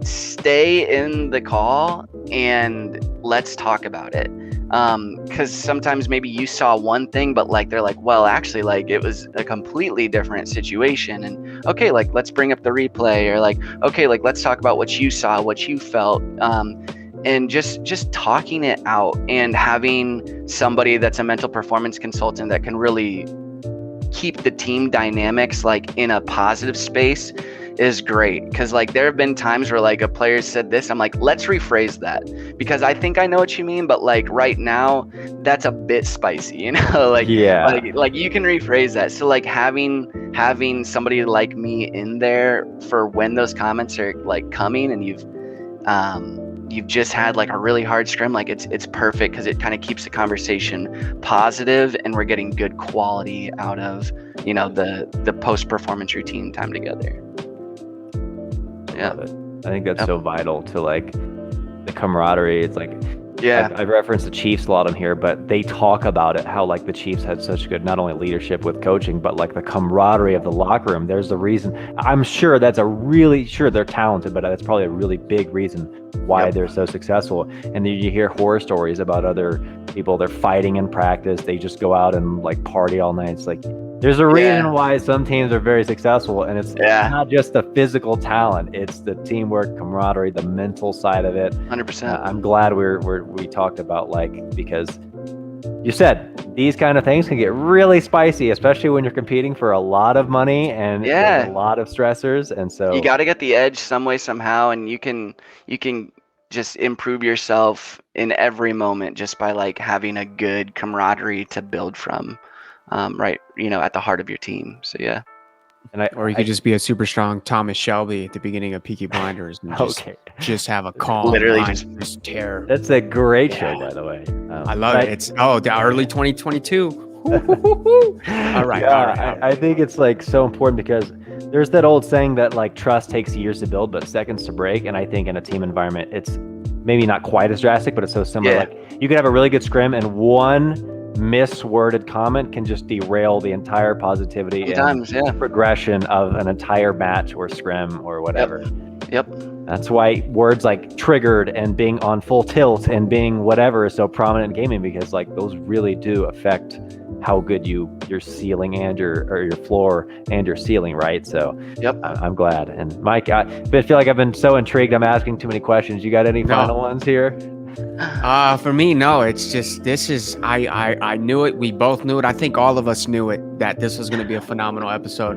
stay in the call and let's talk about it. Because sometimes maybe you saw one thing, but like they're like, well, actually, like it was a completely different situation, and okay, like let's bring up the replay, or like, okay, like let's talk about what you saw, what you felt, and just talking it out, and having somebody that's a mental performance consultant that can really keep the team dynamics like in a positive space is great. Because like there have been times where like a player said this, I'm like, let's rephrase that, because I think I know what you mean, but like right now that's a bit spicy, you know. Like like you can rephrase that. So like having somebody like me in there for when those comments are like coming, and you've just had like a really hard scrim, like it's perfect, because it kind of keeps the conversation positive, and we're getting good quality out of, you know, the post-performance routine time together. Yeah, I think that's so vital to like the camaraderie. It's like, yeah, I've referenced the Chiefs a lot on here, but they talk about it, how like the Chiefs had such good, not only leadership with coaching, but like the camaraderie of the locker room. There's the reason. I'm sure that's sure they're talented, but that's probably a really big reason why they're so successful. And then you hear horror stories about other people, they're fighting in practice, they just go out and like party all night. It's like, there's a reason why some teams are very successful, and it's not just the physical talent, it's the teamwork, camaraderie, the mental side of it. 100%. I'm glad we talked about, like, because you said these kind of things can get really spicy, especially when you're competing for a lot of money and a lot of stressors. And so you got to get the edge some way, somehow, and you can just improve yourself in every moment just by like having a good camaraderie to build from. Right, you know, at the heart of your team. So yeah. Or you could just be a super strong Thomas Shelby at the beginning of Peaky Blinders and just have a calm, literally just tear. That's a great show, by the way. I love it. It's the early 2022. All right. I think it's like so important, because there's that old saying that like trust takes years to build but seconds to break, and I think in a team environment it's maybe not quite as drastic, but it's so similar. Like you could have a really good scrim, and one misworded comment can just derail the entire positivity and progression of an entire match or scrim or whatever. Yep. That's why words like triggered and being on full tilt and being whatever is so prominent in gaming, because like those really do affect how good your ceiling and your floor and your ceiling, right? So I'm glad. And Mike, I feel like I've been so intrigued, I'm asking too many questions. You got any final ones here? For me, no. It's just, this is, I knew it. We both knew it. I think all of us knew it, that this was going to be a phenomenal episode.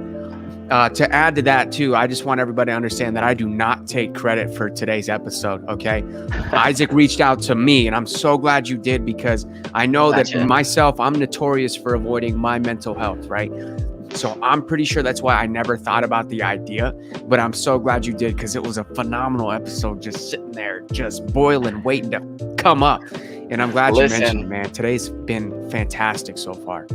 To add to that too, I just want everybody to understand that I do not take credit for today's episode. Okay. Isaac reached out to me, and I'm so glad you did, because I know that myself, I'm notorious for avoiding my mental health. Right. So I'm pretty sure that's why I never thought about the idea, but I'm so glad you did, because it was a phenomenal episode, just sitting there, just boiling, waiting to come up. And I'm glad you mentioned it, man. Today's been fantastic so far.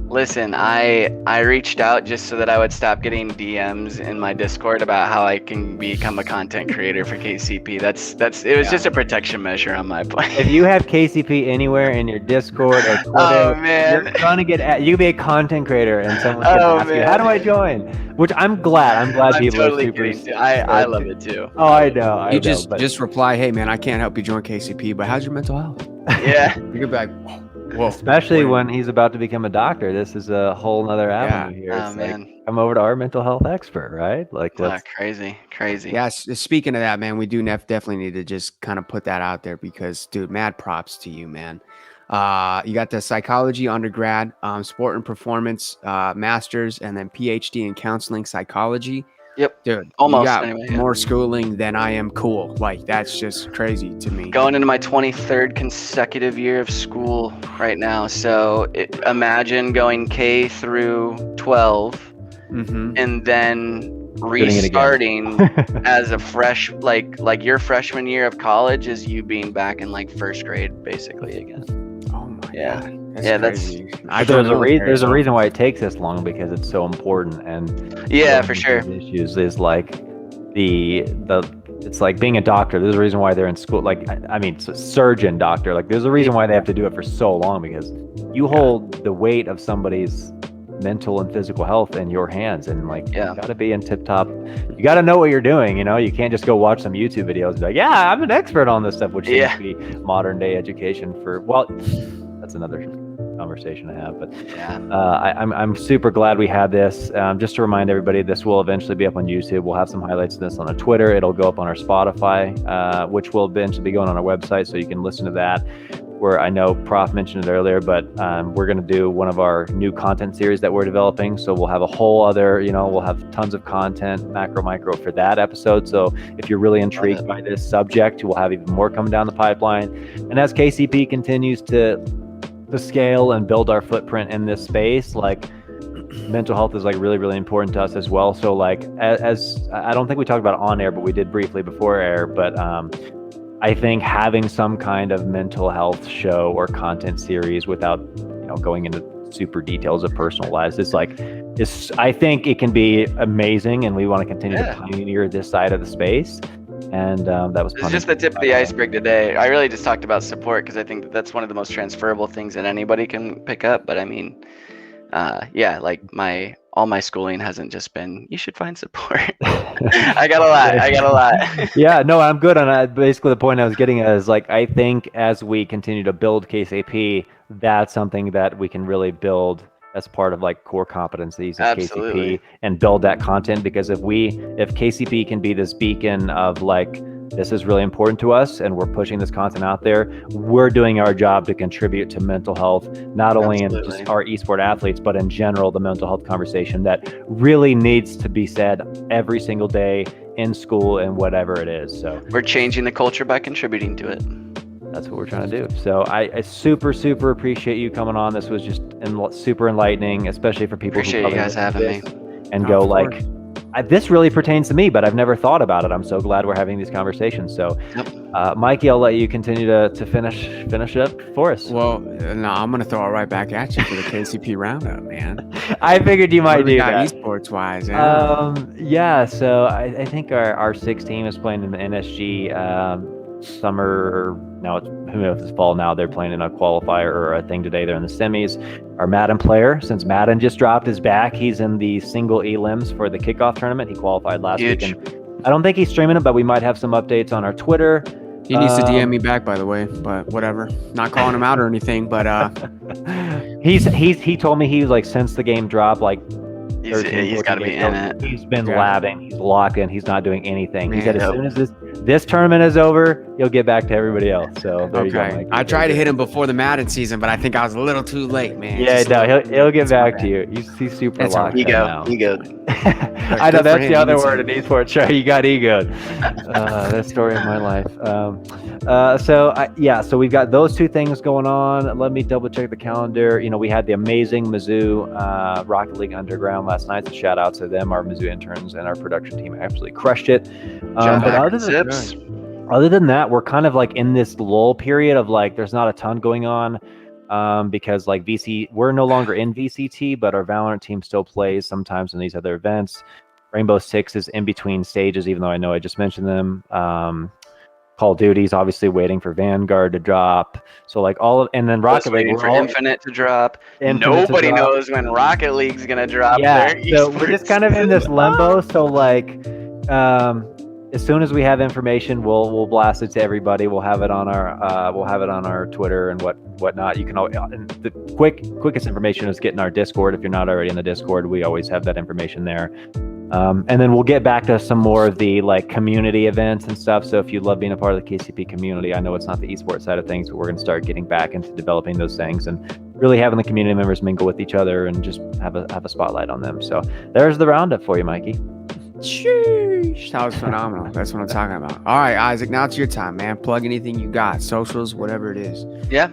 Listen, I reached out just so that I would stop getting DMs in my Discord about how I can become a content creator for KCP. It was just a protection measure on my part. If you have KCP anywhere in your Discord or Twitter, you're gonna you can be a content creator, and someone can ask you, how do I join? Which I'm glad. I'm people totally are super. I love it too. Oh, I know. You just reply, hey man, I can't help you join KCP, but how's your mental health? Yeah. You get back. Whoa. Especially when he's about to become a doctor. This is a whole nother avenue here. It's like, come over to our mental health expert, right? Like, crazy. Yes. Speaking of that, man, we do definitely need to just kind of put that out there, because, dude, mad props to you, man. You got the psychology undergrad, sport and performance masters, and then PhD in counseling psychology. Yep. Dude, almost. You got more schooling than I am cool. Like, that's just crazy to me. Going into my 23rd consecutive year of school right now. So imagine going K through 12 and then restarting as a fresh, like your freshman year of college is you being back in like first grade basically again. Oh my God. There's a reason why it takes this long, because it's so important. And for sure, issues is like the it's like being a doctor. There's a reason why they're in school. Like, I mean, surgeon, doctor. Like, there's a reason why they have to do it for so long, because you hold the weight of somebody's mental and physical health in your hands, and like, you got to be in tip top. You got to know what you're doing. You know, you can't just go watch some YouTube videos and be like, yeah, I'm an expert on this stuff, which seems to be modern day education for. Well, that's another conversation to have, but I'm super glad we had this. Just to remind everybody, this will eventually be up on YouTube. We'll have some highlights of this on our Twitter. It'll go up on our Spotify, which will eventually be going on our website, so you can listen to that. Where I know Prof mentioned it earlier, but we're going to do one of our new content series that we're developing. So we'll have a whole other, we'll have tons of content, macro, micro for that episode. So if you're really intrigued by this subject, we'll have even more coming down the pipeline. And as KCP continues to scale and build our footprint in this space, like, mental health is like really, really important to us as well. So like, as I don't think we talked about it on air, but we did briefly before air, but I think having some kind of mental health show or content series without, going into super details of personal lives I think it can be amazing, and we want to continue to pioneer this side of the space. And that was it's just the tip of the iceberg today. I really just talked about support because I think that's one of the most transferable things that anybody can pick up. But I mean, like all my schooling hasn't just been, you should find support. I got a lot. Yeah, no, I'm good on that. Basically, the point I was getting at is, like, I think as we continue to build KCP, that's something that we can really build as part of like core competencies of KCP and build that content. Because if KCP can be this beacon of like, this is really important to us and we're pushing this content out there, we're doing our job to contribute to mental health, not only in just our esport athletes, but in general, the mental health conversation that really needs to be said every single day in school and whatever it is. So we're changing the culture by contributing to it. That's what we're trying to do. So I super, super appreciate you coming on. This was just super enlightening, especially for people appreciate you guys having me. And go like, this really pertains to me, but I've never thought about it. I'm so glad we're having these conversations. So, Mikey, I'll let you continue to finish up for us. Well, no, I'm going to throw it right back at you for the KCP roundup, man. I figured you might do that. Esports wise, So I think our 6 team is playing in the NSG summer. Now who knows if it's fall now. They're playing in a qualifier or a thing today. They're in the semis. Our Madden player, since Madden just dropped his back, he's in the single elims for the kickoff tournament. He qualified last week, and I don't think he's streaming it, but we might have some updates on our Twitter. He needs to DM me back, by the way, but whatever. Not calling him out or anything, but he told me he was like, since the game dropped, like, he's got to be in it. He's been labbing. He's locked in. He's not doing anything. He said as soon as this tournament is over, he'll get back to everybody else. So there you go, Mike. I tried to hit him before the Madden season, but I think I was a little too late, man. Yeah, no, he'll get back to you. He's super locked in now. Ego. I know that's the other word in esports. Right? You got egoed. That story of my life. So we've got those 2 things going on. Let me double check the calendar. We had the amazing Mizzou Rocket League Underground last night. So shout out to them. Our Mizzou interns and our production team absolutely crushed it. But other than that, we're kind of like in this lull period of like, there's not a ton going on. Because like we're no longer in VCT, but our Valorant team still plays sometimes in these other events. Rainbow Six is in between stages, even though I know I just mentioned them. Call of Duty's obviously waiting for Vanguard to drop. So like and then Rocket League, waiting for Infinite to drop. Nobody knows when Rocket League's gonna drop. Yeah, so we're just kind of in this limbo. So like, as soon as we have information, we'll blast it to everybody. We'll have it on our Twitter and whatnot. You can and the quickest information is getting our Discord. If you're not already in the Discord, we always have that information there. And then we'll get back to some more of the like community events and stuff. So if you love being a part of the KCP community, I know it's not the esports side of things, but we're going to start getting back into developing those things and really having the community members mingle with each other and just have a spotlight on them. So there's the roundup for you, Mikey. Sheesh, that was phenomenal. That's what I'm talking about. All right, Isaac, now it's your time, man. Plug anything you got, socials, whatever it is. Yeah.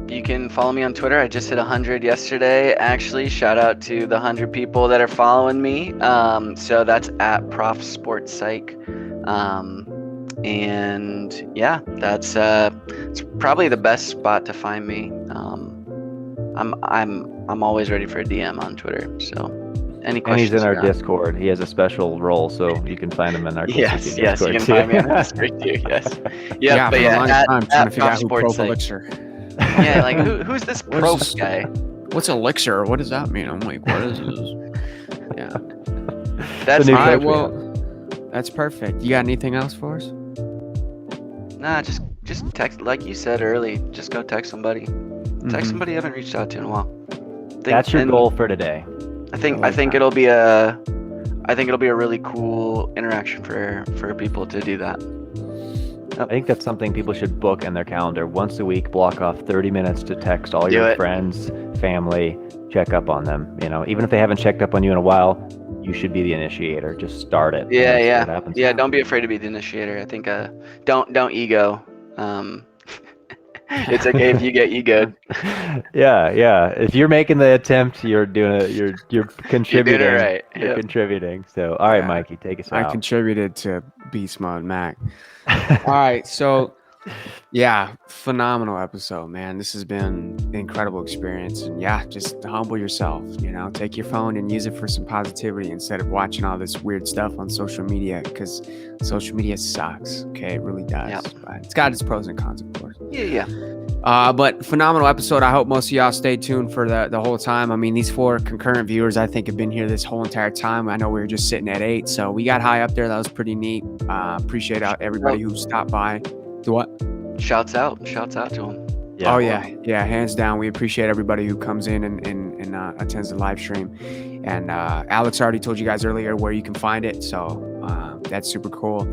You can follow me on Twitter. I just hit 100 yesterday. Actually, shout out to the 100 people that are following me. So that's at Prof Sports Psych. And yeah, that's it's probably the best spot to find me. I'm always ready for a DM on Twitter. So any And questions he's in our you got. Discord. He has a special role, so you can find him in our Yes, Discord yes, you can too. find me on Discord too. Yes. Yeah, But for the yeah, longest time trying to figure Prof out who Sports, Prof like, Elixir. yeah, like who's this What is Prof this? guy? What's Elixir? What does that mean? I'm like, what is this? Yeah. That's new All right, coach we well, that's perfect. You got anything else for us? Nah, just text, like you said early. Just go text somebody. Text somebody you haven't reached out to in a while. That's your and goal for today. I think I like that. it'll be a really cool interaction for people to do that. I think that's something people should book in their calendar. Once a week, block off 30 minutes to text all Do your it. friends, family, check up on them. You know, even if they haven't checked up on you in a while, you should be the initiator. Just start it. Yeah, and see yeah, what happens. yeah. Don't be afraid to be the initiator. I think don't ego. It's okay if you get egoed. Yeah. If you're making the attempt, you're doing it. You're You're contributing. doing it right. You're Yep. contributing. So, all right, Yeah. Mikey, take us I out. contributed to Beast Mode Mac. All right, so yeah, phenomenal episode, man. This has been an incredible experience, and yeah, just humble yourself. You know, take your phone and use it for some positivity instead of watching all this weird stuff on social media, because social media sucks. Okay, it really does. Yep. But it's got its pros and cons, of course. Yeah. But phenomenal episode. I hope most of y'all stayed tuned for the whole time. I mean, these 4 concurrent viewers, I think, have been here this whole entire time. I know we were just sitting at 8, so we got high up there. That was pretty neat. Appreciate everybody who stopped by. Do what? Shouts out to him. Yeah. Oh yeah, hands down. We appreciate everybody who comes in and attends the live stream. And Alex already told you guys earlier where you can find it, so that's super cool.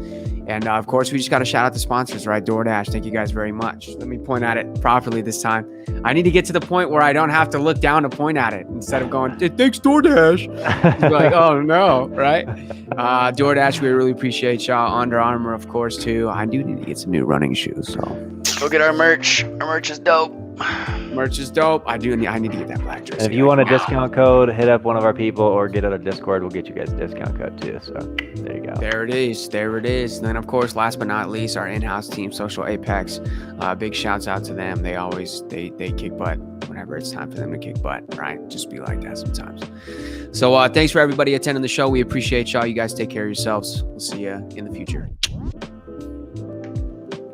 And of course, we just got to shout out the sponsors, right? DoorDash. Thank you guys very much. Let me point at it properly this time. I need to get to the point where I don't have to look down to point at it instead of going, "Thanks, DoorDash." Be like, oh no, right? DoorDash, we really appreciate y'all. Under Armour, of course, too. I do need to get some new running shoes, so. Go get our merch. Our merch is dope. Merch is dope. I need to get that black jersey. And if you want a discount code, hit up one of our people or get out of Discord. We'll get you guys a discount code too. So there you go. There it is. And then, of course, last but not least, our in-house team, Social Apex. Big shouts out to them. They always they kick butt whenever it's time for them to kick butt, right? Just be like that sometimes. So thanks for everybody attending the show. We appreciate y'all. You guys take care of yourselves. We'll see you in the future.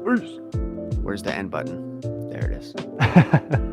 Peace. Where's the end button? There it is.